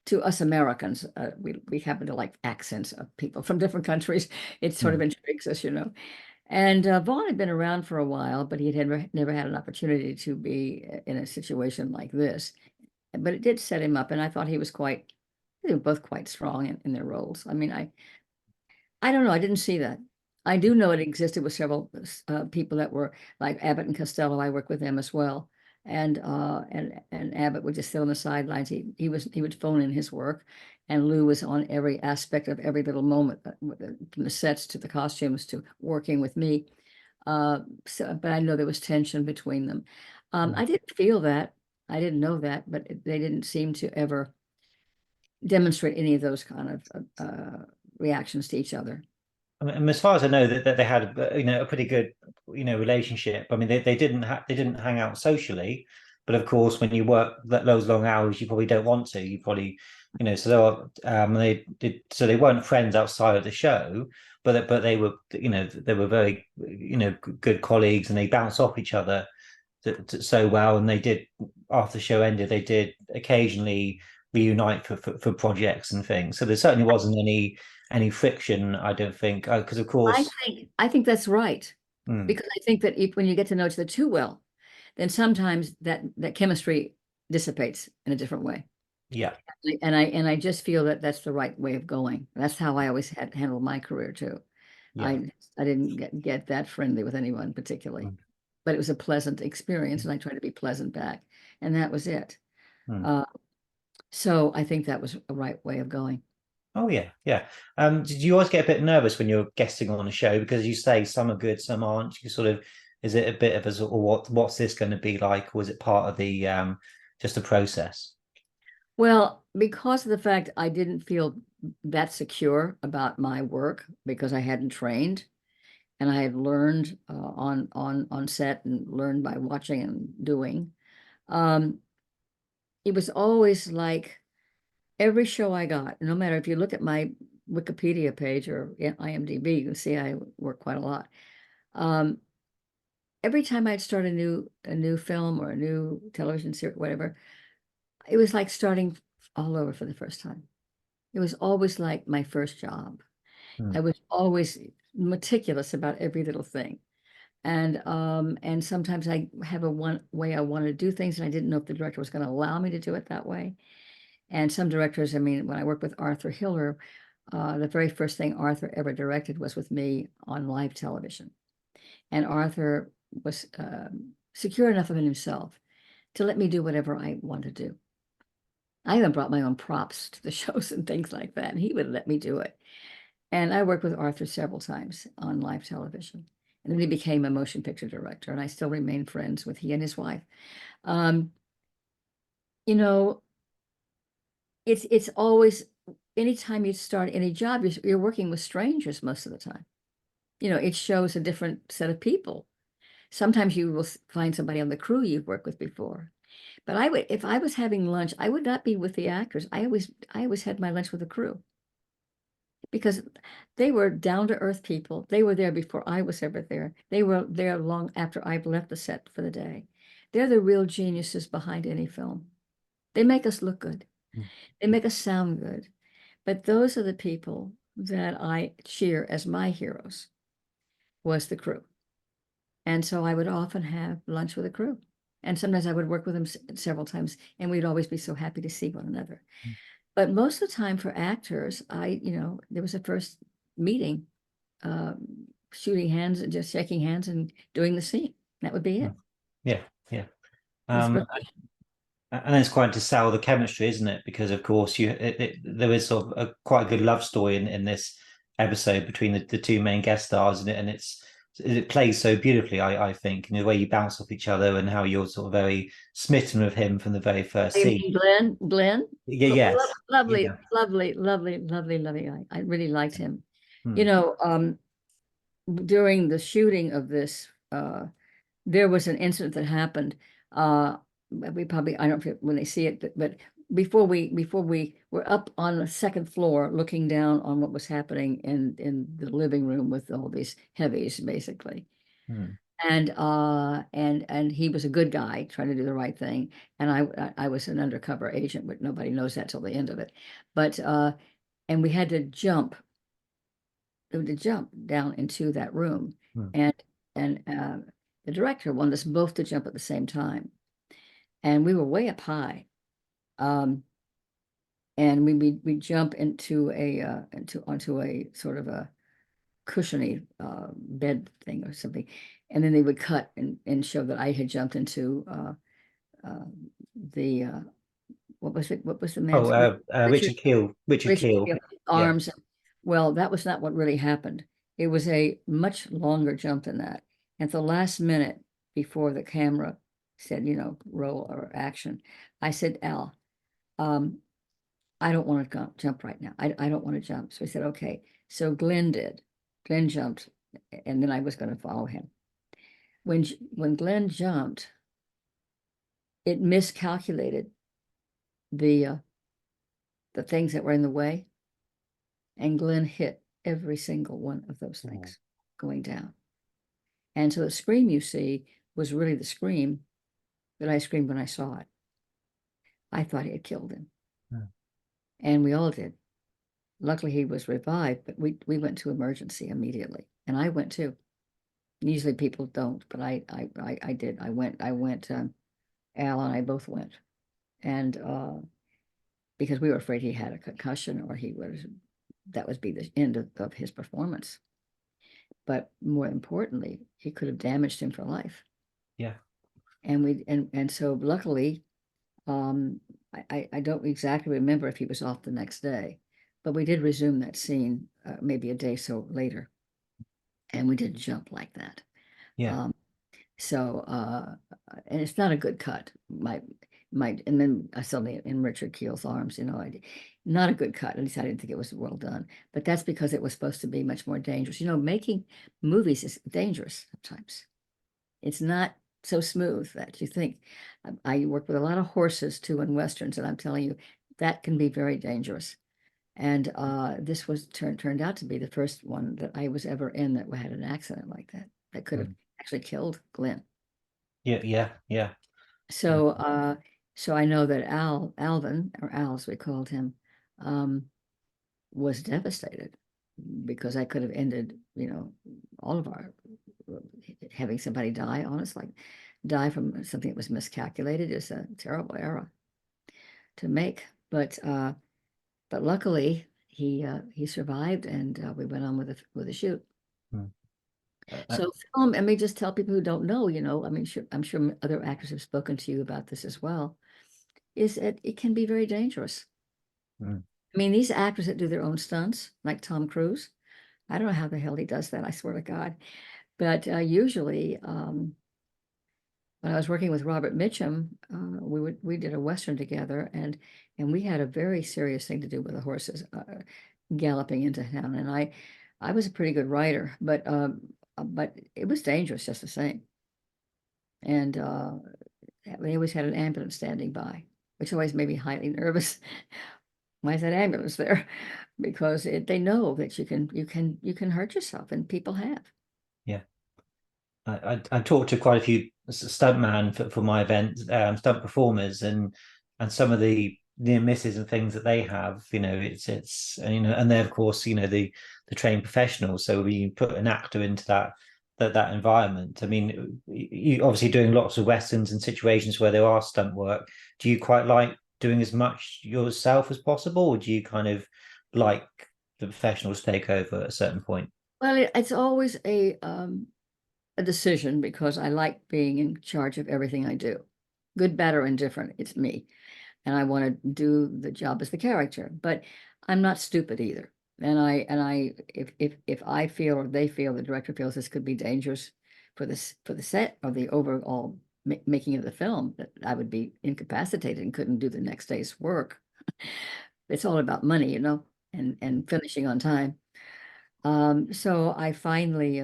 To us Americans, we happen to like accents of people from different countries. It sort of Hmm. intrigues us. And Vaughn had been around for a while, but he had never had an opportunity to be in a situation like this. But it did set him up, and I thought they were both quite strong in their roles. I mean, I don't know. I didn't see that. I do know it existed with several people that were like Abbott and Costello. I worked with them as well, and Abbott would just sit on the sidelines. He would phone in his work, and Lou was on every aspect of every little moment, from the sets to the costumes to working with me. But I know there was tension between them. Hmm. I didn't feel that. I didn't know that, but they didn't seem to ever demonstrate any of those kind of reactions to each other. I mean, as far as I know, that they had a pretty good relationship. I mean, they didn't hang out socially, but of course, when you work those long hours, you probably don't want to. You probably so they did so they weren't friends outside of the show, but they were they were very good colleagues, and they bounced off each other so well. And they did, after the show ended, they did occasionally reunite for projects and things. So there certainly wasn't any friction, I don't think, because of course. I think that's right, Mm, because I think that when you get to know each other too well, then sometimes that chemistry dissipates in a different way. yeah, And I just feel that that's the right way of going. That's how I always had handled my career too. yeah. I didn't get that friendly with anyone particularly, Mm, but it was a pleasant experience, and I tried to be pleasant back, and that was it. mm. Uh, so I think that was a right way of going. Oh yeah, yeah. Did you always get a bit nervous when you're guesting on a show, because you say some are good, some aren't? You sort of, is it a bit of a sort of what's this going to be like, or is it part of the just a process? Well, because of the fact I didn't feel that secure about my work because I hadn't trained and I had learned on set and learned by watching and doing. Um, it was always like every show I got, no matter if you look at my Wikipedia page or IMDb, you can see I work quite a lot. Um, every time I'd start a new film or a new television series, whatever, it was like starting all over for the first time. It was always like my first job. I Mm, was always meticulous about every little thing. And sometimes I have a one way I want to do things, and I didn't know if the director was going to allow me to do it that way. And some directors, I mean, when I worked with Arthur Hiller, the very first thing Arthur ever directed was with me on live television. And Arthur was secure enough of himself to let me do whatever I want to do. I even brought my own props to the shows and things like that, and he would let me do it. And I worked with Arthur several times on live television. And then he became a motion picture director, and I still remain friends with he and his wife. Um, you know, it's always anytime you start any job, you're working with strangers most of the time. It shows a different set of people. Sometimes you will find somebody on the crew you've worked with before. But if I was having lunch, I would not be with the actors. I always had my lunch with the crew because they were down to earth people. They were there before I was ever there. They were there long after I've left the set for the day. They're the real geniuses behind any film. They make us look good. mm. They make us sound good. But those are the people that I cheer as my heroes, was the crew. And so I would often have lunch with the crew. And sometimes I would work with them several times, and we'd always be so happy to see one another. But most of the time for actors, there was a first meeting, shooting hands and just shaking hands and doing the scene. That would be it. Yeah, yeah. It's Um, and it's quite to sell the chemistry, isn't it? Because of course there is sort of quite a good love story in this episode between the two main guest stars, and it plays so beautifully, I think, in the way you bounce off each other and how you're sort of very smitten with him from the very first you scene. mean Glenn? Glenn? Yeah, yes, Lovely, yeah. lovely, lovely, lovely, lovely. I really liked him. You Hmm. know, during the shooting of this, there was an incident that happened. We probably, I don't know when they see it, but before we were up on the second floor looking down on what was happening in the living room with all these heavies, basically. Hmm. And he was a good guy trying to do the right thing, and I was an undercover agent, but nobody knows that till the end of it. But and we had to jump down into that room, Hmm. and the director wanted us both to jump at the same time, and we were way up high, um, and we jump into a into onto a sort of a cushiony bed thing or something, and then they would cut and show that I had jumped into uh, the what was the Oh, man's Richard Richard Keel. Richard Richard Keel. Yeah. arms. Well, that was not what really happened. It was a much longer jump than that. At the last minute before the camera said, roll or action, I said, Al, um, I don't want to jump right now. I don't want to jump. So he said, okay. So Glenn did. Glenn jumped, and then I was going to follow him. When Glenn jumped, it miscalculated the the things that were in the way, and Glenn hit every single one of those Oh. things going down. And so the scream you see was really the scream that I screamed when I saw it. I thought he had killed him, Hmm. and we all did. Luckily, he was revived, but we went to emergency immediately, and I went too. Usually people don't, but I did. I went. Al and I both went, and because we were afraid he had a concussion or he was that would be the end of his performance. But more importantly, he could have damaged him for life. Yeah. And so luckily, um, I don't exactly remember if he was off the next day, but we did resume that scene maybe a day so later, and we didn't jump like that. Yeah. Um, So, and it's not a good cut. And then I saw it in Richard Keel's arms, not a good cut. At least I didn't think it was well done. But that's because it was supposed to be much more dangerous. Making movies is dangerous sometimes. It's not so smooth that you think. I work with a lot of horses too in Westerns, and I'm telling you, that can be very dangerous. And this was turned out to be the first one that I was ever in that had an accident like that that could have Hmm. actually killed Glenn. Yeah. Yeah. Yeah. So so I know that Alvin, or Al as we called him, um, was devastated because I could have ended, all of our having somebody die, honestly, die from something that was miscalculated is a terrible error to make. But luckily he survived, and we went on with the shoot. Hmm. So film, and me just tell people who don't know, I mean, I'm sure other actors have spoken to you about this as well, is that it can be very dangerous. hmm. I mean, these actors that do their own stunts, like Tom Cruise, I don't know how the hell he does that, I swear to God. But usually, when I was working with Robert Mitchum, we did a Western together, and we had a very serious thing to do with the horses galloping into town. And I was a pretty good writer, but it was dangerous just the same. And they always had an ambulance standing by, which always made me highly nervous. Why is that ambulance there? Because they know that you can hurt yourself, and people have. Yeah. I talked to quite a few stuntman for my event, stunt performers, and some of the near misses and things that they have. It's and they're of course the trained professionals. So when you put an actor into that environment, I mean, you obviously doing lots of westerns and situations where there are stunt work. Do you quite like doing as much yourself as possible, or do you kind of like the professionals take over at a certain point? Well, it's always a decision because I like being in charge of everything I do. Good, bad, or indifferent, it's me. And I want to do the job as the character, but I'm not stupid either. And I if I feel or they feel the director feels this could be dangerous for the set or the overall making of the film, that I would be incapacitated and couldn't do the next day's work. It's all about money, and finishing on time. So I finally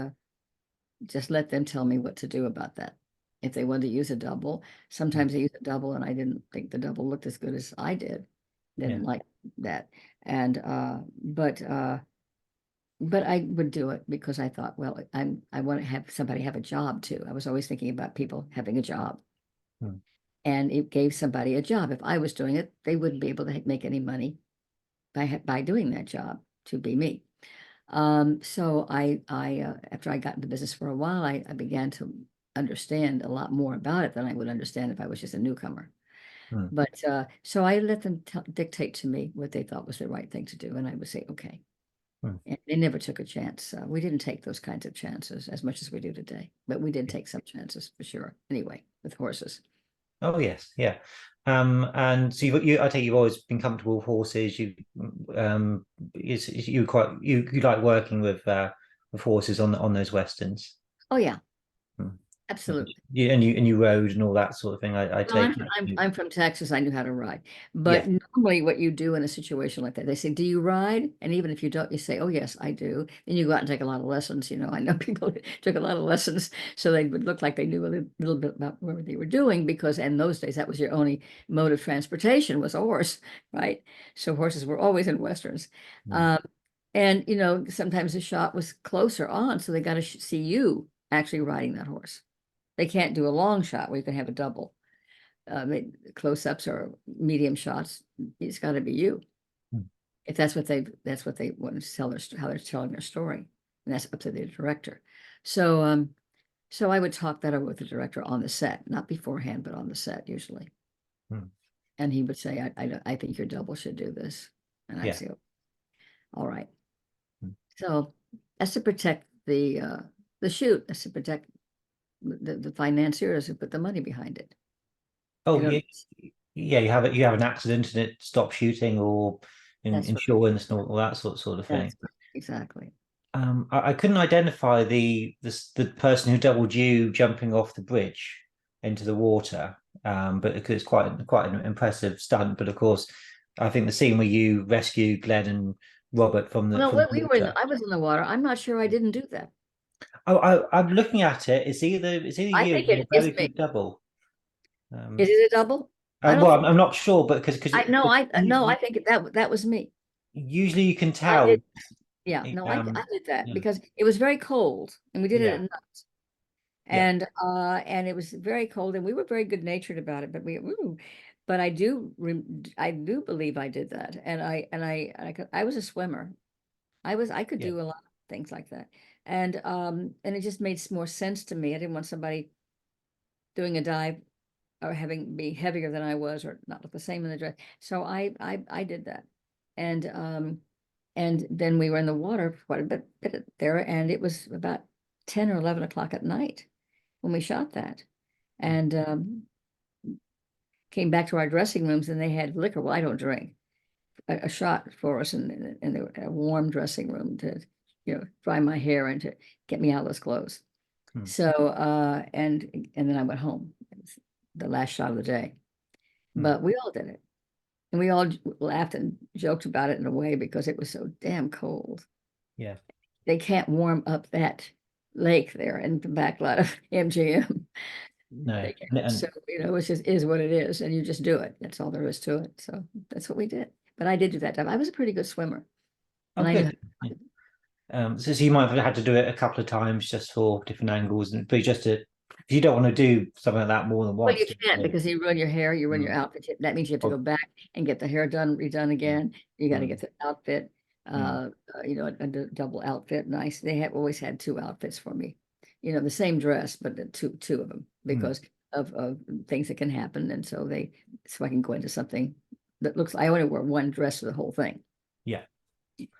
just let them tell me what to do about that. If they wanted to use a double, Mm. sometimes they use a double, and I didn't think the double looked as good as I did. Yeah. Didn't like that. And but I would do it because I thought, well, I want to have somebody have a job too. I was always thinking about people having a job. Mm. And it gave somebody a job. If I was doing it, they wouldn't be able to make any money by doing that job to be me. So I after I got into business for a while, I began to understand a lot more about it than I would understand if I was just a newcomer. Mm. But so I let them dictate to me what they thought was the right thing to do, and I would say, okay. Mm. And they never took a chance. We didn't take those kinds of chances as much as we do today, but we did Yeah. take some chances for sure. Anyway, with horses. Oh yes, yeah. And so I think you've always been comfortable with horses. Um, you quite you like working with horses on those westerns. Oh yeah, Mm. absolutely. And you rode and all that sort of thing. I Well, take it. I'm from Texas. I knew how to ride. But Yeah. normally what you do in a situation like that, they say, "Do you ride?" And even if you don't, you say, "Oh, yes, I do." Then you go out and take a lot of lessons. I know people who took a lot of lessons so they would look like they knew a little bit about what they were doing, because in those days that was your only mode of transportation was a horse, right? So horses were always in westerns. Mm. Um, and sometimes the shot was closer on, so they got to see you actually riding that horse. They can't do a long shot where you can have a double close-ups or medium shots. It's got to be you. Mm. If that's what they want to tell how they're telling their story, and that's up to the director. So so I would talk that over with the director on the set, not beforehand, but on the set usually. Mm. And he would say, I think your double should do this, and I'd Yeah. say, "Oh, all right." Mm. So that's to protect the shoot. That's to protect the financiers who put the money behind it. They Oh yeah, don't. yeah. You have an accident and it stops shooting, or That's right. insurance and all that sort of thing. That's right. Exactly. I couldn't identify the person who doubled you jumping off the bridge into the water, but it's quite an impressive stunt. But of course, I think the scene where you rescue Glenn and Robert from the No, from the we were in, water. I was in the water. I'm not sure I didn't do that. I'm looking at it. It's either I you think or a it is very me. good double. Is Um, it a double? I don't well, think, I'm not sure, but because I no, I no, I you, think that was me. usually you can I tell. did. Yeah, no, I did that Yeah, because it was very cold and we did it yeah, at night. yeah, And it was very cold and we were very good natured about it, but but I do believe I did that. I was a swimmer. I could yeah. do a lot of things like that. And it just made more sense to me. I didn't want somebody doing a dive or having be heavier than I was or not look the same in the dress. So I did that. And and then we were in the water for quite a bit there, and it was about 10 or 11 o'clock at night when we shot that. And came back to our dressing rooms and they had liquor. Well, I don't drink. A shot for us in a warm dressing room to, dry my hair and to get me out of those clothes. Hmm. So and then I went home. It was the last shot of the day. Hmm. But we all did it. And we all laughed and joked about it in a way because it was so damn cold. Yeah. They can't warm up that lake there in the back lot of MGM. No. They can't. And So, it just is what it is, and you just do it. That's all there is to it. So that's what we did. But I did do that time. I was a pretty good swimmer, oh, and I knew how good. Yeah. to. So you might have had to do it a couple of times just for different angles, but just to if you don't want to do something like that more than Well, you once. can't because you ruin your hair, you ruin your Mm. outfit. That means you have to go Oh, back and get the hair done, redone again. You got to mm, get the outfit, mm, a double outfit. Nice. They have always had two outfits for me. The same dress, but the two of them mm. because of things that can happen. And so I can go into something that looks. I only wear one dress for the whole thing, Yeah.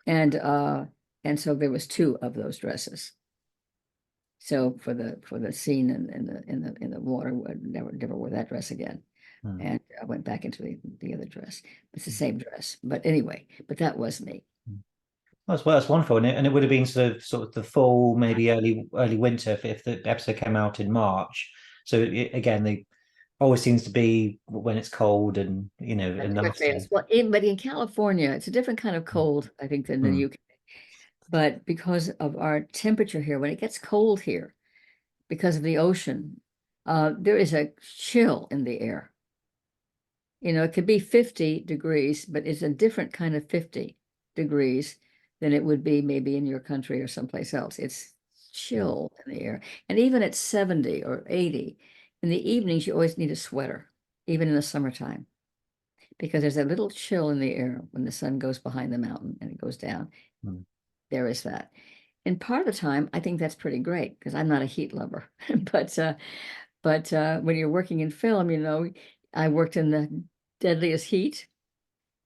and uh, And so there was two of those dresses. So for the scene in the water, I never wore that dress again. Mm. And I went back into the other dress. It's the same dress. But anyway, but that was me. That's wonderful, and it would have been sort of the fall, maybe early winter if the episode came out in March. So again, they always seems to be when it's cold and and nasty. Well, but in California, it's a different kind of cold, I think, than the Mm. UK. But because of our temperature here, when it gets cold here, because of the ocean, there is a chill in the air. It could be 50 degrees, but it's a different kind of 50 degrees than it would be maybe in your country or someplace else. It's chill in the air. And even at 70 or 80, in the evenings, you always need a sweater, even in the summertime, because there's a little chill in the air when the sun goes behind the mountain and it goes down. Mm. There is that. And part of the time, I think that's pretty great because I'm not a heat lover. But when you're working in film, I worked in the deadliest heat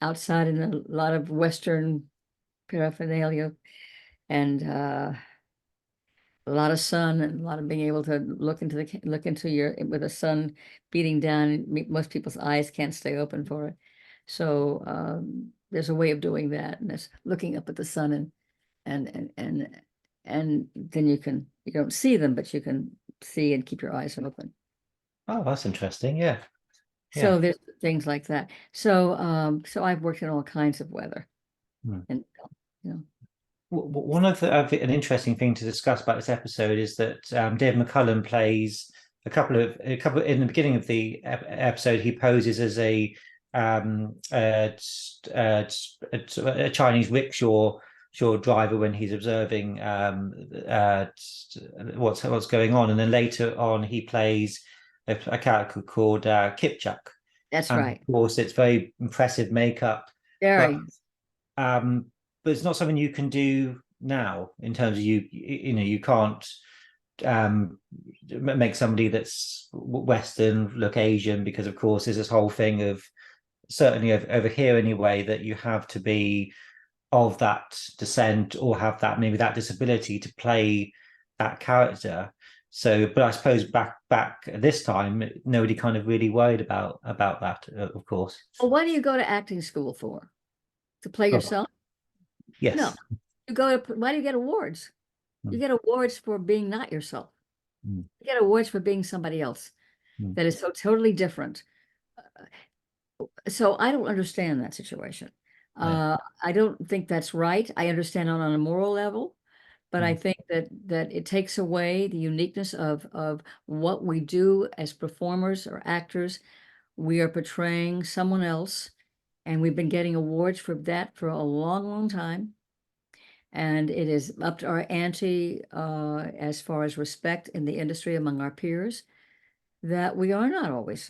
outside in a lot of Western paraphernalia and a lot of sun and a lot of being able to look into your with the sun beating down. Most people's eyes can't stay open for it. So there's a way of doing that, and that's looking up at the sun and then you don't see them, but you can see and keep your eyes open. Oh, that's interesting. Yeah, yeah. So there's things like that. So I've worked in all kinds of weather, Mm. and you know, One of an interesting thing to discuss about this episode is that Dave McCullum plays a couple in the beginning of the episode. He poses as um, a, a Chinese rickshaw driver when he's observing what's going on, and then later on he plays a character called Kipchak, that's and of right. course it's very impressive makeup, but Very. um, but it's not something you can do now in terms of you can't make somebody that's Western look Asian, because of course there's this whole thing of certainly over here anyway that you have to be of that descent or have that maybe that disability to play that character. So, but I suppose back at this time, nobody kind of really worried about that, of course. Well, what do you go to acting school for? To play Oh, yourself? No. yes. Why do you get awards? You Mm, get awards for being not yourself. mm, You get awards for being somebody else mm, that is so totally different. So I don't understand that situation. yeah. I don't think that's right. I understand on a moral level, but I Mm, think that it takes away the uniqueness of what we do as performers or actors. We are portraying someone else, and we've been getting awards for that for a long, long time. And it is up to our ante as far as respect in the industry among our peers that we are not always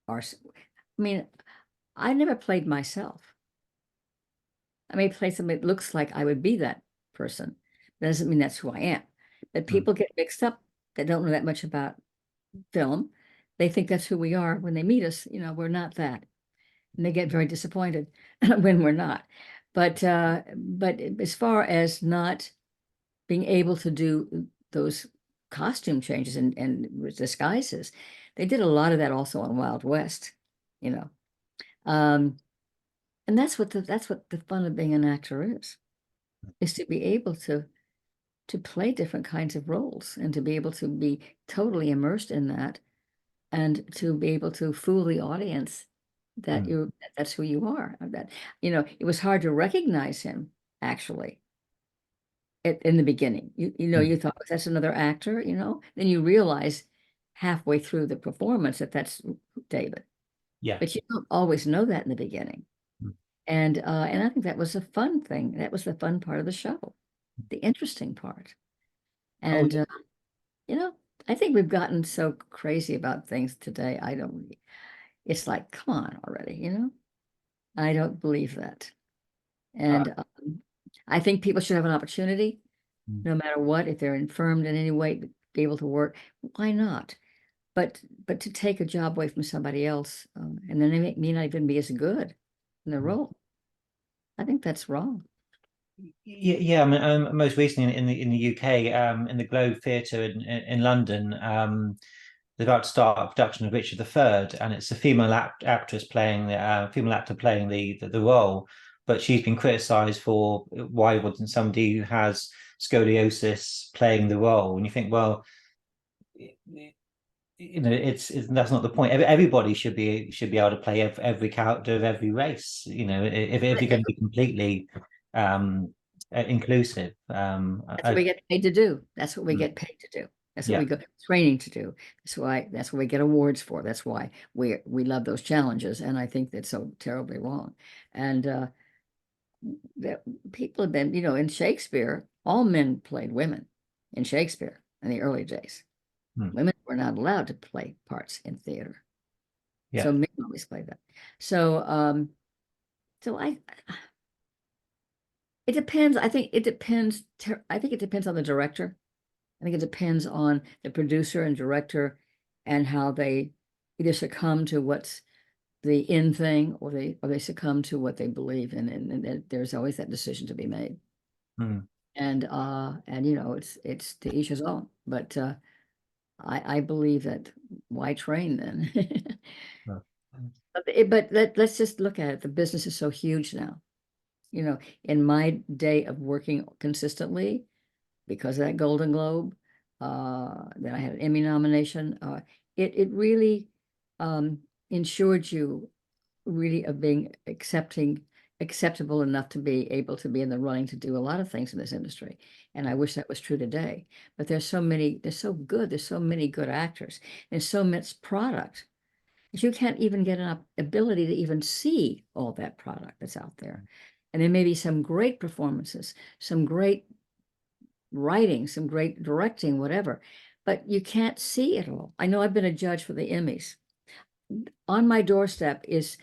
our. I mean, I never played myself. I may play somebody that looks like I would be that person. That doesn't mean that's who I am. But mm, people get mixed up that don't know that much about film. They think that's who we are. When they meet us, we're not that. And they get very disappointed when we're not. But as far as not being able to do those costume changes and disguises, they did a lot of that also on Wild West, you know. Um, and that's what the fun of being an actor is to be able to play different kinds of roles and to be able to be totally immersed in that and to be able to fool the audience that mm, that's who you are. That it was hard to recognize him actually in the beginning. mm. You thought that's another actor, then you realize halfway through the performance that that's David. Yeah. But you don't always know that in the beginning. Mm. And I think that was a fun thing. That was the fun part of the show, the interesting part. Oh, And yeah. you know, I think we've gotten so crazy about things today. I don't, it's like, come on already, I don't believe that. Uh, And I think people should have an opportunity, mm, no matter what, if they're infirmed in any way, to be able to work. Why not? But to take a job away from somebody else, and then they may not even be as good in the mm. role. I think that's wrong. Yeah. I mean, most recently in the UK, in the Globe Theatre in London, they're about to start a production of Richard III, and it's a female actor playing the role, but she's been criticised for why wasn't somebody who has scoliosis playing the role, and you think, well, it's that's not the point. Everybody should be able to play every character of every race. If you're going to be completely um inclusive. That's what we get paid to do. That's what we Mm, get paid to do. That's what yeah. we go training to do. That's what we get awards for. That's why we love those challenges. And I think that's so terribly wrong. And that people have been, in Shakespeare, all men played women in Shakespeare in the early days. Mm, Women were not allowed to play parts in theater. yeah. So men always played that. So so it depends. I think it depends. I think it depends on the director. I think it depends on the producer and director and how they either succumb to what's the in thing, or they succumb to what they believe in, and there's always that decision to be made. Mm, And it's to each his own. But I believe that why train then? yeah. Let's just look at it. The business is so huge now. In my day of working consistently, because of that Golden Globe. Then I had an Emmy nomination. It really um, ensured you really of being acceptable enough to be able to be in the running to do a lot of things in this industry. And I wish that was true today. But they're so good. There's so many good actors. There's so much product that you can't even get enough ability to even see all that product that's out there. And there may be some great performances, some great writing, some great directing, whatever, but you can't see it all. I know I've been a judge for the Emmys. On my doorstep is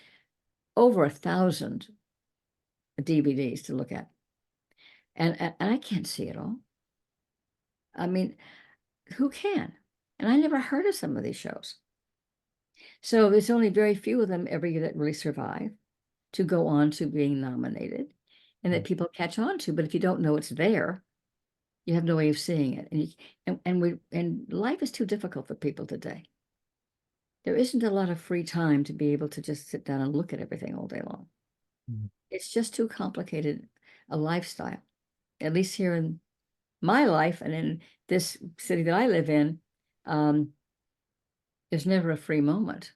over 1,000 DVDs to look at, and I can't see it all. I mean, who can? And I never heard of some of these shows. So there's only very few of them every year that really survive to go on to being nominated and that people catch on to. But if you don't know it's there, you have no way of seeing it. And life is too difficult for people today. There isn't a lot of free time to be able to just sit down and look at everything all day long. Mm, It's just too complicated a lifestyle. At least here in my life and in this city that I live in, um, there's never a free moment,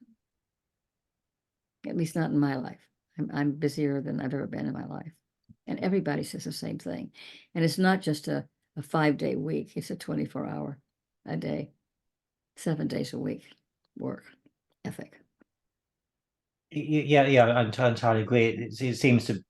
at least not in my life. I'm busier than I've ever been in my life. And everybody says the same thing. And it's not just a 5-day week, it's a 24-hour a day, 7 days a week work ethic. yeah, yeah, I entirely agree. It seems to,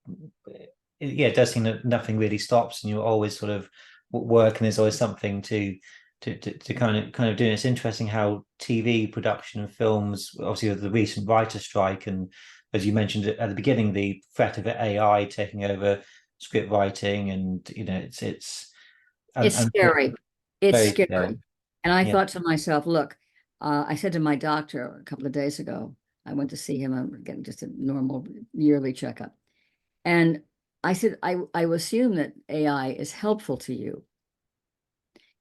yeah, it does seem that nothing really stops, and you're always sort of working. There's always something to kind of do. And it's interesting how TV production and films, obviously, with the recent writer strike, and as you mentioned at the beginning, the threat of AI taking over script writing, and it's It's and scary. It's very scary. scary. And I Yeah. thought to myself, look, I said to my doctor a couple of days ago, I went to see him. I'm getting just a normal yearly checkup. And I said, I will assume that AI is helpful to you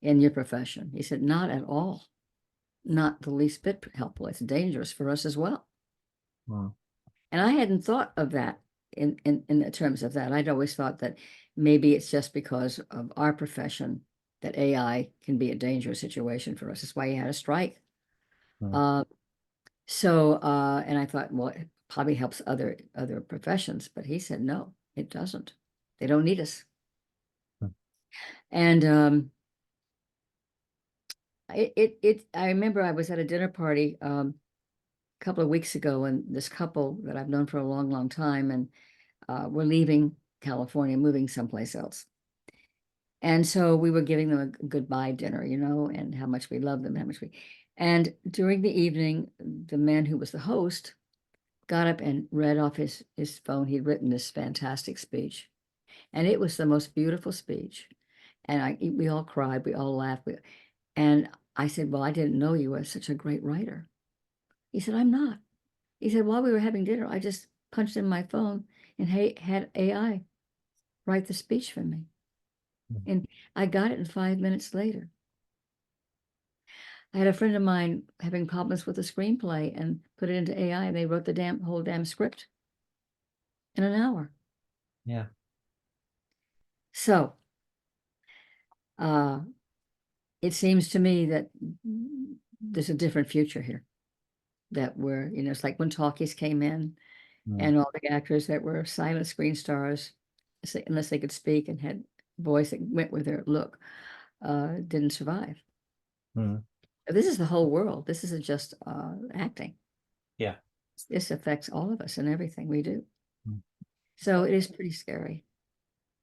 in your profession. He said, not at all. Not the least bit helpful. It's dangerous for us as well. Mm, And I hadn't thought of that in the terms of that. I'd always thought that maybe it's just because of our profession that AI can be a dangerous situation for us. That's why he had a strike. mm, Uh, and I thought, well, it probably helps other professions, but he said, no, it doesn't. They don't need us. mm, And I remember I was at a dinner party a couple of weeks ago, and this couple that I've known for a long, long time, and we're leaving California, moving someplace else. And so we were giving them a goodbye dinner, and how much we love them, and during the evening, the man who was the host got up and read off his phone. He'd written this fantastic speech, and it was the most beautiful speech. And we all cried, we all laughed. And I said, well, I didn't know you were such a great writer. He said, I'm not. He said, while we were having dinner, I just punched in my phone and had AI write the speech for me. Mm. And I got it in 5 minutes later. I had a friend of mine having problems with a screenplay and put it into AI, and they wrote the whole damn script in an hour. Yeah. So uh, it seems to me that there's a different future here. That were, it's like when talkies came in Mm. and all the actors that were silent screen stars, unless they could speak and had voice that went with their look, didn't survive. Mm. This is the whole world. This isn't just acting. Yeah. This affects all of us and everything we do. Mm. So it is pretty scary.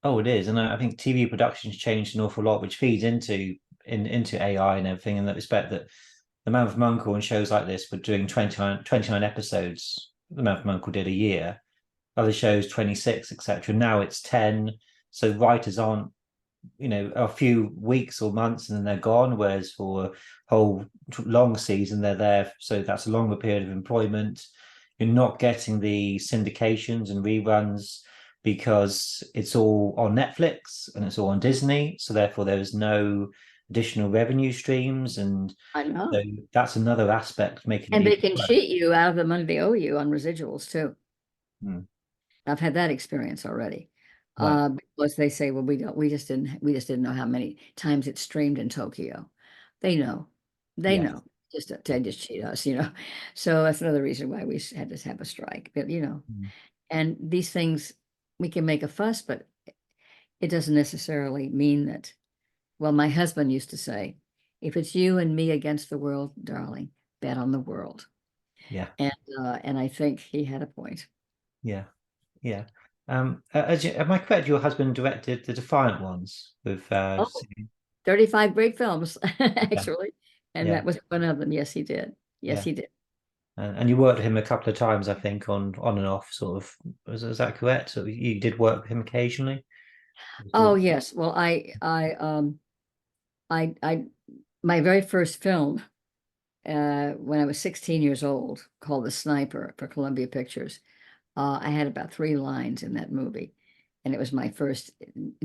Oh, it is, and I think TV production's changed an awful lot, which feeds into AI and everything. In that respect, that the Man from U.N.C.L.E. and shows like this were doing 29 episodes. The Man from U.N.C.L.E. did a year. Other shows 26, etc. Now it's 10. So writers aren't, a few weeks or months and then they're gone. Whereas for a whole long season, they're there. So that's a longer period of employment. You're not getting the syndications and reruns because it's all on Netflix and it's all on Disney. So therefore, there's no additional revenue streams. And I so know. that's another aspect making it And they even can worse. cheat you out of the money they owe you on residuals too. Mm. I've had that experience already. Right. Because they say, well, we just didn't know how many times it's streamed in Tokyo. They know, they Yeah. know, they just cheat us. So that's another reason why we had to have a strike. But Mm. and these things we can make a fuss, but it doesn't necessarily mean that. Well, my husband used to say, if it's you and me against the world, darling, bet on the world. Yeah. And I think he had a point. Yeah. Yeah. Am I correct? Your husband directed the Defiant ones with Oh, 35 great films, yeah, actually. And yeah, that was one of them. Yes, he did. Yes, yeah. he did. And you worked with him a couple of times, I think, on and off, sort of. Was that correct? So you did work with him occasionally? Oh, yes. Well, I, my very first film, when I was 16 years old, called The Sniper for Columbia Pictures. I had about 3 lines in that movie, and it was my first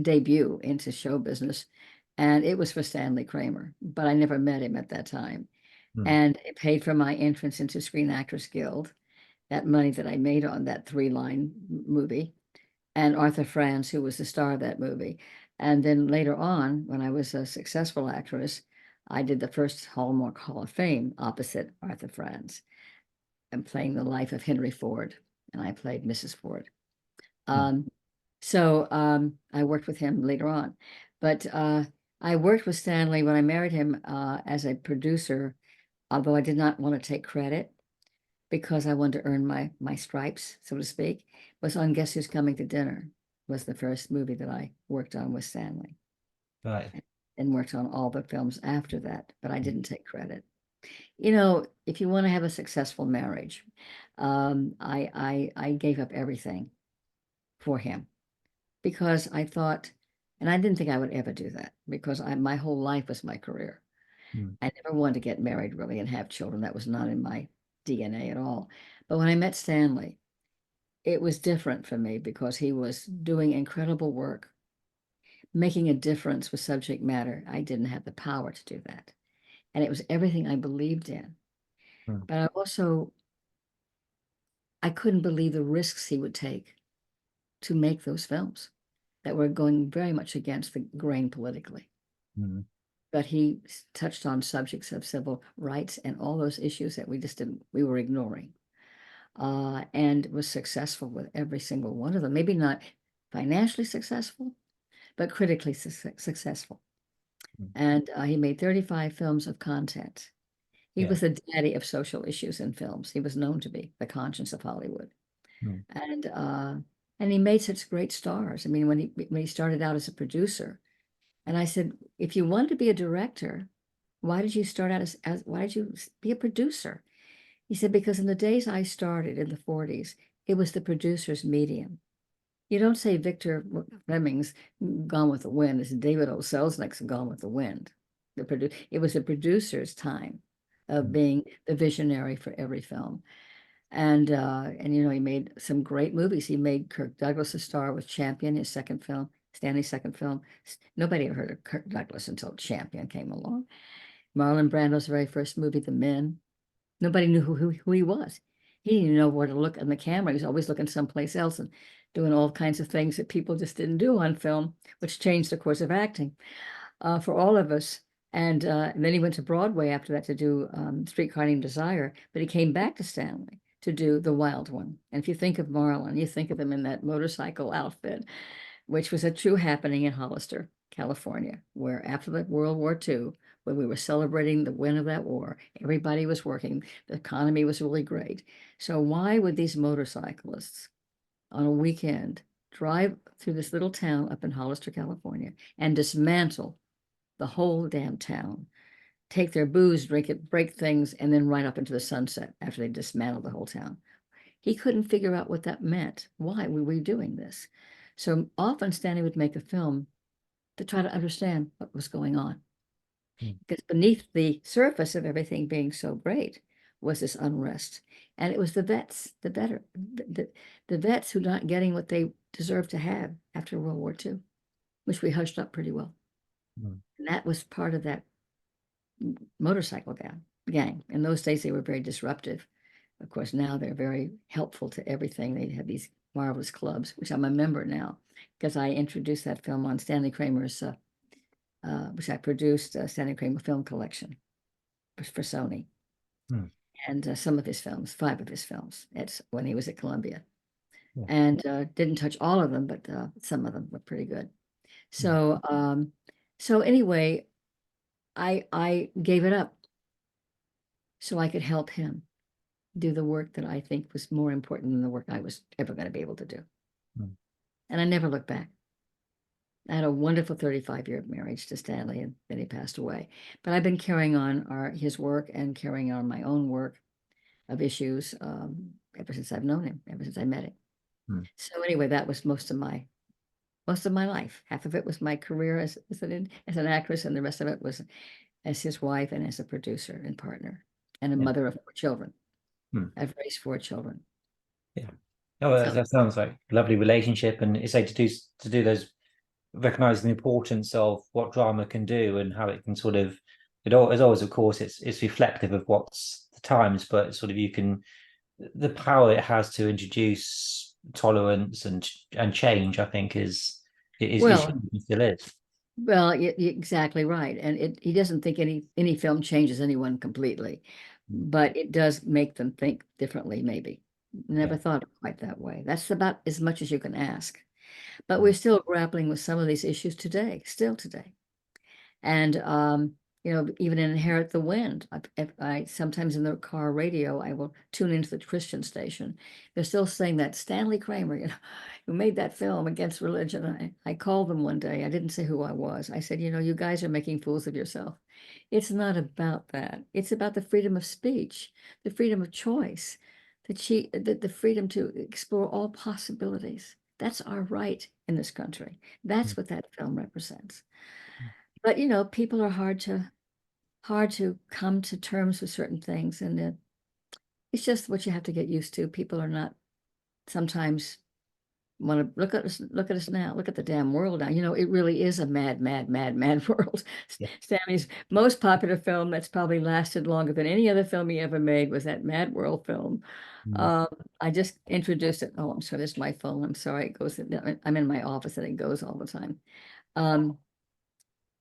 debut into show business. And it was for Stanley Kramer, but I never met him at that time. Hmm. And it paid for my entrance into Screen Actors Guild, that money that I made on that 3-line movie, and Arthur Franz, who was the star of that movie. And then later on, when I was a successful actress, I did the first Hallmark Hall of Fame opposite Arthur Franz and playing the life of Henry Ford. And I played Mrs. Ford. Hmm. Um, I worked with him later on. But I worked with Stanley when I married him as a producer, although I did not want to take credit because I wanted to earn my stripes, so to speak, was on Guess Who's Coming to Dinner, was the first movie that I worked on with Stanley, Right. and worked on all the films after that, but I Hmm. didn't take credit. If you want to have a successful marriage, I gave up everything for him because I thought, and I didn't think I would ever do that because my whole life was my career. Hmm. I never wanted to get married really and have children. That was not in my DNA at all. But when I met Stanley, it was different for me because he was doing incredible work, making a difference with subject matter. I didn't have the power to do that. And it was everything I believed in. Hmm. But I couldn't believe the risks he would take to make those films that were going very much against the grain politically. Hmm. But he touched on subjects of civil rights and all those issues that we were ignoring. And was successful with every single one of them. Maybe not financially successful, but critically successful. Hmm. And he made 35 films of content. He Yeah. was the daddy of social issues in films. He was known to be the conscience of Hollywood. Hmm. And uh, and he made such great stars. I mean, when he started out as a producer, and I said, if you wanted to be a director, why did you start out as why did you be a producer? He said, because in the days I started in the 40s, it was the producer's medium. You don't say Victor Fleming's Gone with the Wind. It's David O. Selznick's Gone with the Wind. It was the producer's time of Hmm. being the visionary for every film. And he made some great movies. He made Kirk Douglas a star with Champion, his second film, Stanley's second film. Nobody ever heard of Kirk Douglas until Champion came along. Marlon Brando's very first movie, The Men. Nobody knew who he was. He didn't even know where to look on the camera. He was always looking someplace else and doing all kinds of things that people just didn't do on film, which changed the course of acting for all of us. And then he went to Broadway after that to do Streetcar Named Desire, but he came back to Stanley to do The Wild One. And if you think of Marlon, you think of him in that motorcycle outfit, which was a true happening in Hollister, California, where after the World War II, when we were celebrating the win of that war, everybody was working, the economy was really great. So why would these motorcyclists on a weekend drive through this little town up in Hollister, California, and dismantle the whole damn town, take their booze, drink it, break things, and then ride up into the sunset after they dismantled the whole town? He couldn't figure out what that meant. Why were we doing this? So often Stanley would make a film to try to understand what was going on. Because beneath the surface of everything being so great was this unrest. And it was the vets, the vets who not getting what they deserved to have after World War II, which we hushed up pretty well. Mm. And that was part of that motorcycle gang. In those days, they were very disruptive. Of course, now they're very helpful to everything. They have these marvelous clubs, which I'm a member now, because I introduced that film on Stanley Kramer's, which I produced, Stanley Kramer Film Collection for Sony. Mm. And some of his films, 5 of his films, when he was at Columbia. Yeah. And didn't touch all of them, but some of them were pretty good. So, so anyway, I gave it up so I could help him do the work that I think was more important than the work I was ever going to be able to do. Mm. And I never looked back. I had a wonderful 35-year marriage to Stanley, and then he passed away. But I've been carrying on his work and carrying on my own work of issues ever since I've known him, ever since I met him. Mm. So anyway, that was most of my life. Half of it was my career as an actress, and the rest of it was as his wife and as a producer and partner and a Yeah. mother of 4 children. Mm. I've raised 4 children. Yeah. Oh, So, that sounds like a lovely relationship, and it's like to do those, recognizing the importance of what drama can do and how it can sort of, as always, of course, it's reflective of what's the times, but sort of the power it has to introduce tolerance and change, I think is well, huge, still is. well, you're exactly right. And he doesn't think any film changes anyone completely, but it does make them think differently, maybe. Never Yeah. thought of it quite that way. That's about as much as you can ask. But Mm. we're still grappling with some of these issues today, still today. And even in Inherit the Wind, I sometimes in the car radio, I will tune into the Christian station. They're still saying that Stanley Kramer, who made that film against religion. I called them one day. I didn't say who I was. I said, you guys are making fools of yourself. It's not about that. It's about the freedom of speech, the freedom of choice, the freedom to explore all possibilities. That's our right in this country. That's what that film represents. But people are hard to come to terms with certain things, and it's just what you have to get used to. People are not sometimes want to look at us now, look at the damn world now. It really is a mad, mad, mad, mad world. Yeah. Stanley's most popular film that's probably lasted longer than any other film he ever made was that Mad World film. Mm. I just introduced it. Oh, I'm sorry, this is my phone. I'm sorry, it goes. I'm in my office and it goes all the time.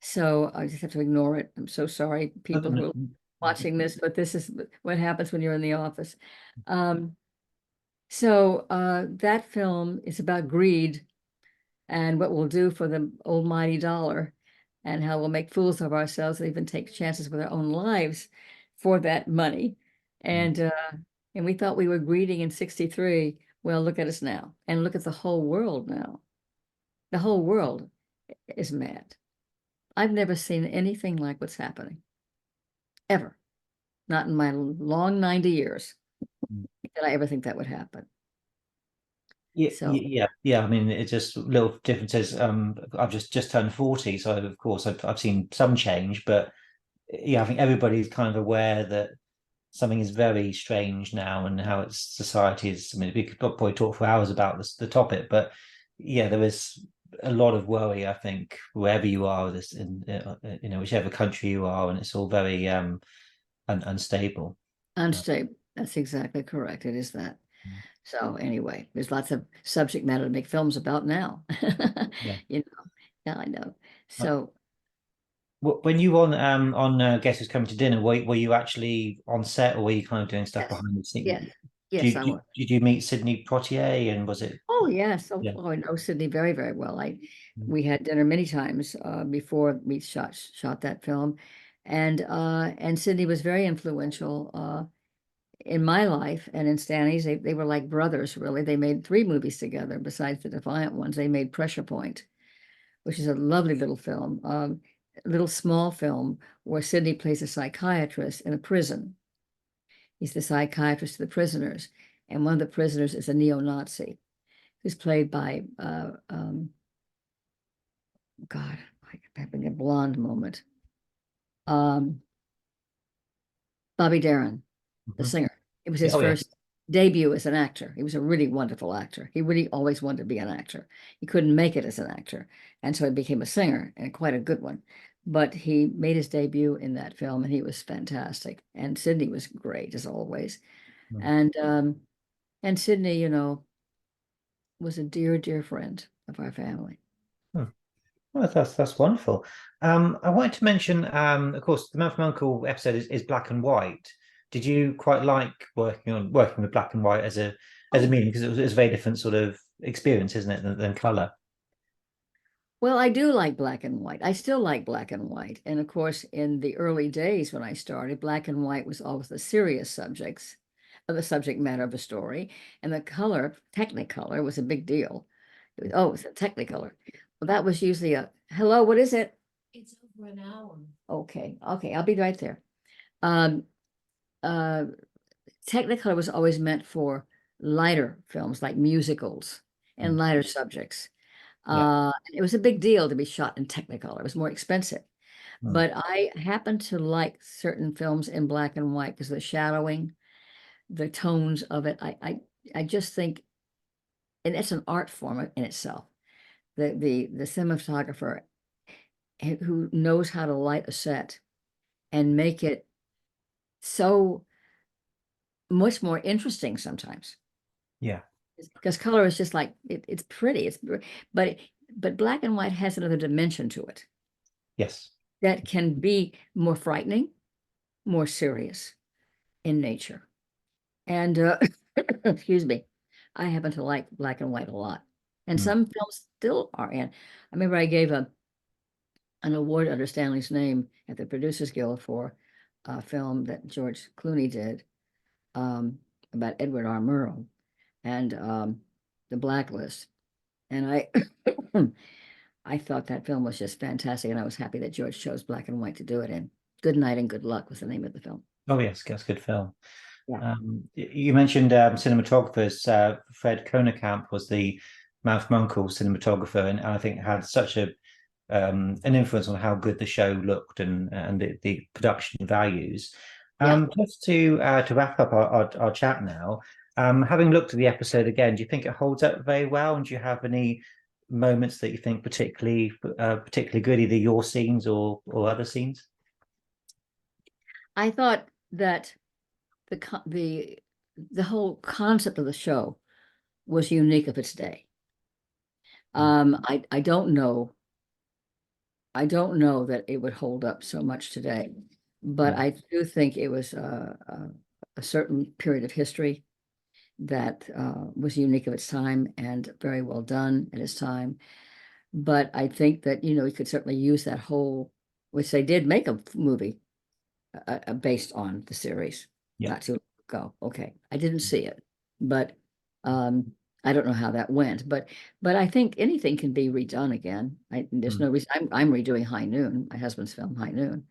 So I just have to ignore it. I'm so sorry, people who are watching this, but this is what happens when you're in the office. So that film is about greed and what we'll do for the almighty dollar, and how we'll make fools of ourselves and even take chances with our own lives for that money. And we thought we were greedy in 63. Well, look at us now, and look at the whole world now. The whole world is mad. I've never seen anything like what's happening, ever. Not in my long 90 years Mm. did I ever think that would happen. Yeah, So, yeah, yeah. I mean, it's just little differences. I've just turned 40, so of course I've seen some change, but yeah, I think everybody's kind of aware that something is very strange now, and how its society is. I mean, we could probably talk for hours about this, the topic, but yeah, there is a lot of worry, I think, wherever you are, this in whichever country you are, and it's all very unstable. Uh, Unstable. That's exactly correct. It is that. So anyway, there's lots of subject matter to make films about now. yeah. You know, yeah, I know. Uh, So when you were on Guess Who's Coming to Dinner, were you actually on set, or were you kind of doing stuff yes, behind the scenes? yes, yes, I was. Did you meet Sidney Poitier, and was it? Oh yes. Oh, Yeah. oh, I know Sydney very, very well. Mm. We had dinner many times before we shot that film. And Sydney was very influential in my life and in Stanley's. They were like brothers, really. They made three movies together besides the Defiant ones. They made Pressure Point, which is a lovely little film, a little small film where Sydney plays a psychiatrist in a prison. He's the psychiatrist to the prisoners, and one of the prisoners is a neo-Nazi who's played by God, I'm having a blonde moment. Um, Bobby Darin, the Mhm. singer. It was Yeah, his oh yeah. first debut as an actor. He was a really wonderful actor. He really always wanted to be an actor. He couldn't make it as an actor, and so he became a singer, and quite a good one. But he made his debut in that film, and he was fantastic. And Sydney was great as always. Mm. And Sydney, was a dear, dear friend of our family. Hmm. Well, that's wonderful. I wanted to mention, of course, the Man from U.N.C.L.E episode is black and white. Did you quite like working with black and white as a Oh, medium, because it's a very different sort of experience, isn't it, than color? well, I do like black and white. I still like black and white. And of course, in the early days when I started, black and white was always the serious subjects of the subject matter of a story. And the color, Technicolor, was a big deal. Oh, it's a Technicolor. Well, that was usually a hello, what is it? It's over an hour. Okay, okay, I'll be right there. Um, uh, Technicolor was always meant for lighter films like musicals Mm. and lighter subjects. Yeah. It was a big deal to be shot in Technicolor. It was more expensive. Mm. But I happen to like certain films in black and white because the shadowing, the tones of it. I just think, and it's an art form in itself. The cinematographer who knows how to light a set and make it so much more interesting sometimes. Yeah. Because color is just like it's pretty. But but black and white has another dimension to it Yes. that can be more frightening, more serious in nature. And excuse me, I happen to like black and white a lot. And Mm. some films still are. And I remember I gave an award under Stanley's name at the Producers Guild for a film that George Clooney did um, about Edward R. Murrow and The Blacklist. And I thought that film was just fantastic, and I was happy that George chose black and white to do it in. Good Night and Good Luck was the name of the film. Oh yes, that's a good film. Yeah. You mentioned cinematographers. Fred Konekamp was the Man from U.N.C.L.E cinematographer, and I think had such an influence on how good the show looked, and the production values. Yeah. Just to wrap up our chat now, having looked at the episode again, do you think it holds up very well? And do you have any moments that you think particularly good, either your scenes or other scenes? I thought that the whole concept of the show was unique of its day. Mm. I don't know. I don't know that it would hold up so much today, but Mm. I do think it was a certain period of history that was unique of its time and very well done at its time. But I think that, you could certainly use that whole, which they did make a movie based on the series Yeah. not too long ago. Okay, I didn't see it, but um, I don't know how that went. But I think anything can be redone again. There's Mm. no reason. I'm redoing High Noon, my husband's film High Noon,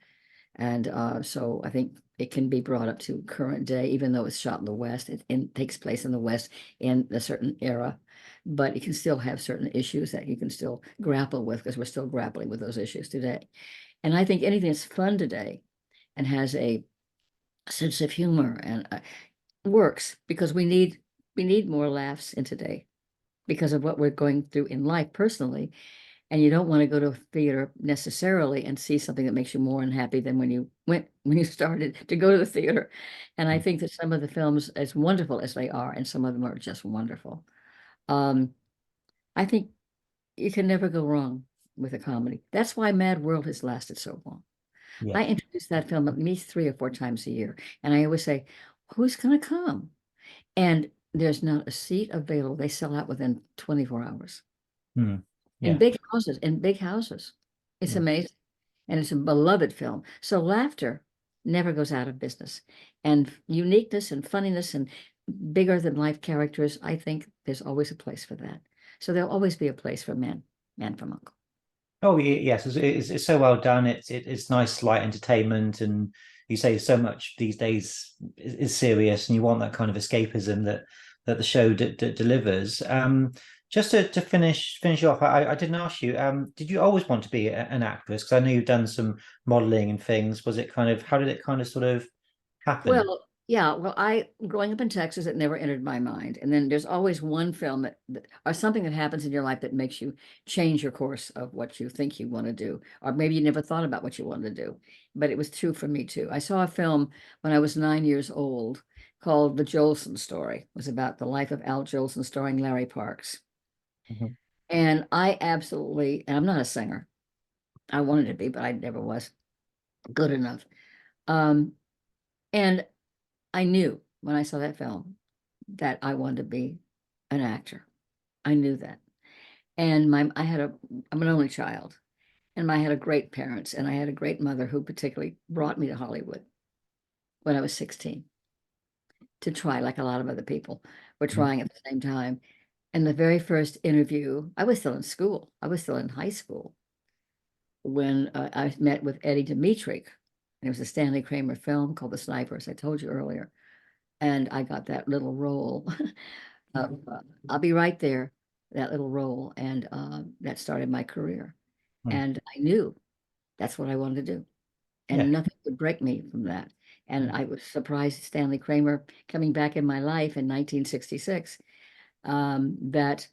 and so I think it can be brought up to current day, even though it's shot in the West. It takes place in the West in a certain era, but it can still have certain issues that you can still grapple with because we're still grappling with those issues today. And I think anything that's fun today and has sense of humor, and works because we need more laughs in today because of what we're going through in life personally. And you don't want to go to a theater necessarily and see something that makes you more unhappy than when you started to go to the theater. And I think that some of the films, as wonderful as they are, and some of them are just wonderful. Um, I think you can never go wrong with a comedy. That's why Mad World has lasted so long. Yeah. I introduce that film at least 3 or 4 times a year, and I always say, "Who's going to come?" And there's not a seat available. They sell out within 24 hours Mm. in Yeah. big houses. In big houses, it's Yeah. amazing, and it's a beloved film. So laughter never goes out of business, and uniqueness and funniness and bigger than life characters. I think there's always a place for that. So there'll always be a place for Man from Uncle. Oh, yes, it's so well done. It's nice, light entertainment, and you say so much these days is serious, and you want that kind of escapism that the show delivers. Just to finish off, I didn't ask you. Did you always want to be an actress? Because I know you've done some modeling and things. Was it kind of how did it kind of sort of happen? Well, yeah, well, I growing up in Texas, it never entered my mind. And then there's always one film or something that happens in your life that makes you change your course of what you think you want to do, or maybe you never thought about what you wanted to do. But it was true for me too. I saw a film when I was 9 years old called The Jolson Story. It was about the life of Al Jolson, starring Larry Parks. Mhm. And and I'm not a singer. I wanted to be, but I never was good enough. Um, and I knew when I saw that film that I wanted to be an actor. I knew that. And I'm an only child, and I had a great parents, and I had a great mother who particularly brought me to Hollywood when I was 16 to try, like a lot of other people were Mhm. trying at the same time. And the very first interview, I was still in school. I was still in high school when I met with Eddie Dimitrich. And it was a Stanley Kramer film called The Sniper, as I told you earlier. And I got that little role. uh, I'll be right there, that little role. And that started my career. Mm. And I knew that's what I wanted to do. And Yeah. nothing could break me from that. And Mm. I was surprised Stanley Kramer coming back in my life in 1966, that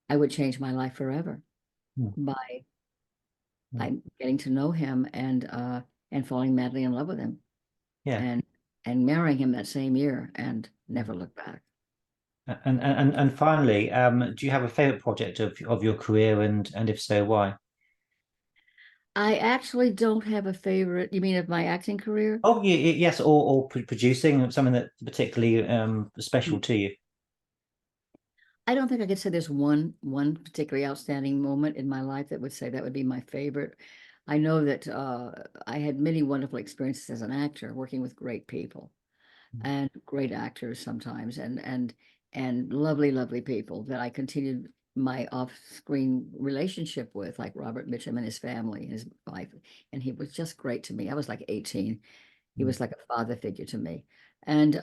I would change my life forever Mm. by Mm. getting to know him and falling madly in love with him Yeah. and and marrying him that same year and never look back. And finally, do you have a favorite project of your career, and if so, why? I actually don't have a favorite. You mean of my acting career? Oh, yes, or producing something that particularly special Mm. to you. I don't think I could say there's one particularly outstanding moment in my life that would say that would be my favorite. I know that I had many wonderful experiences as an actor, working with great people and great actors sometimes, and lovely people that I continued my off-screen relationship with, like Robert Mitchum and his family, his wife, and he was just great to me. I was like 18. He Mm. was like a father figure to me. And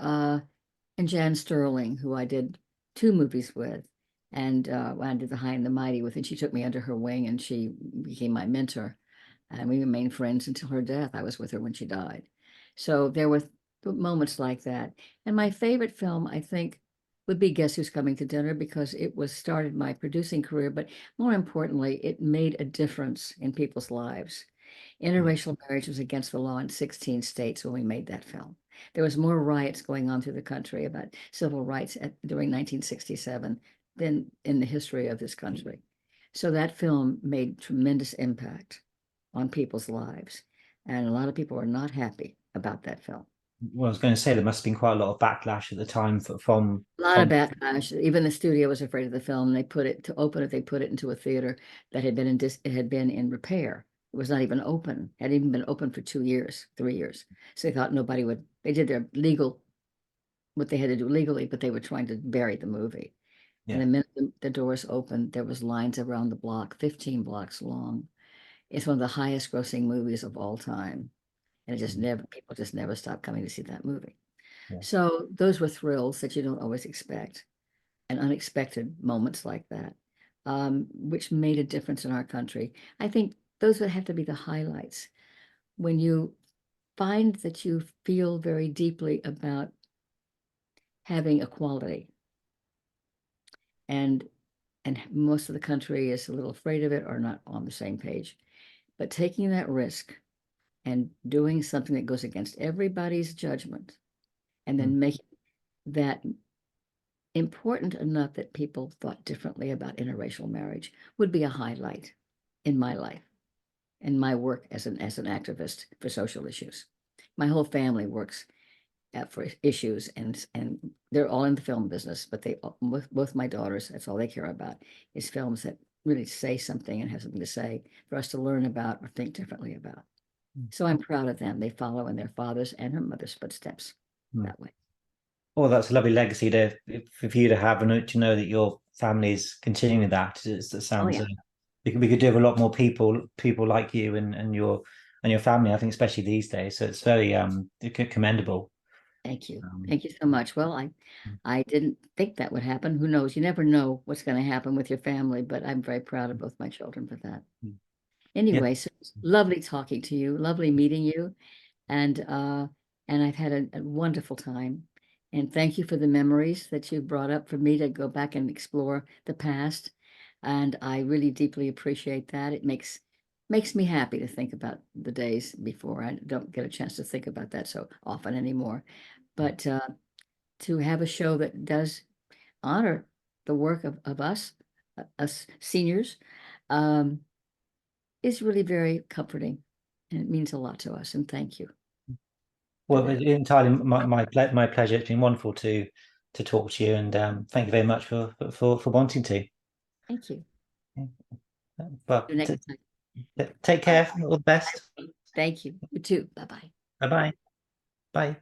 Jan Sterling, who I did 2 movies with, and when I did The High and the Mighty with, and she took me under her wing and she became my mentor. And we remained friends until her death. I was with her when she died. So there were moments like that. And my favorite film, I think, would be Guess Who's Coming to Dinner, because it was started my producing career, but more importantly, it made a difference in people's lives. Interracial marriage was against the law in 16 states when we made that film. There was more riots going on through the country about civil rights during 1967 than in the history of this country. So that film made tremendous impact on people's lives. And a lot of people are not happy about that film. Well, I was going to say there must have been quite a lot of backlash at the time A lot of from. backlash. Even the studio was afraid of the film. They put it to open it. They put it into a theater that it had been in repair. It was not even open. Had even been open for 2 years, 3 years. So they thought nobody would. They did their legal what they had to do legally, but they were trying to bury the movie. And Yeah. the minute the doors opened, there was lines around the block, 15 blocks long. It's one of the highest grossing movies of all time. And it just Mm. never, people just never stopped coming to see that movie. Yeah. So those were thrills that you don't always expect, and unexpected moments like that, which made a difference in our country. I think those would have to be the highlights when you find that you feel very deeply about having equality, and most of the country is a little afraid of it or not on the same page. But taking that risk and doing something that goes against everybody's judgment, and then making that important enough that people thought differently about interracial marriage would be a highlight in my life and my work as an activist for social issues. My whole family works for issues, and they're all in the film business, but they both my daughters, that's all they care about is films that really say something and have something to say for us to learn about or think differently about. So I'm proud of them. They follow in their father's and her mother's footsteps that way. Well, that's a lovely legacy to for you to have, and to know that your family's continuing that. It Oh sounds yeah. we could do with a lot more people like you and your family. I think especially these days. So it's very commendable. Thank you. Um, Thank you so much. Well, I didn't think that would happen. Who knows? You never know what's going to happen with your family, but I'm very proud of both my children for that. yeah. Anyway, so it's lovely talking to you, lovely meeting you, and I've had a wonderful time. And thank you for the memories that you brought up for me to go back and explore the past. And I really deeply appreciate that. It makes me happy to think about the days before. I don't get a chance to think about that so often anymore. But to have a show that does honor the work of us seniors, um, is really very comforting, and it means a lot to us. And thank you for Well, that. entirely my pleasure. It's been wonderful to talk to you, and thank you very much for wanting to. Thank you. But See you next time. take Bye. care. All the best. Thank you. You too. Bye bye. Bye bye. Bye.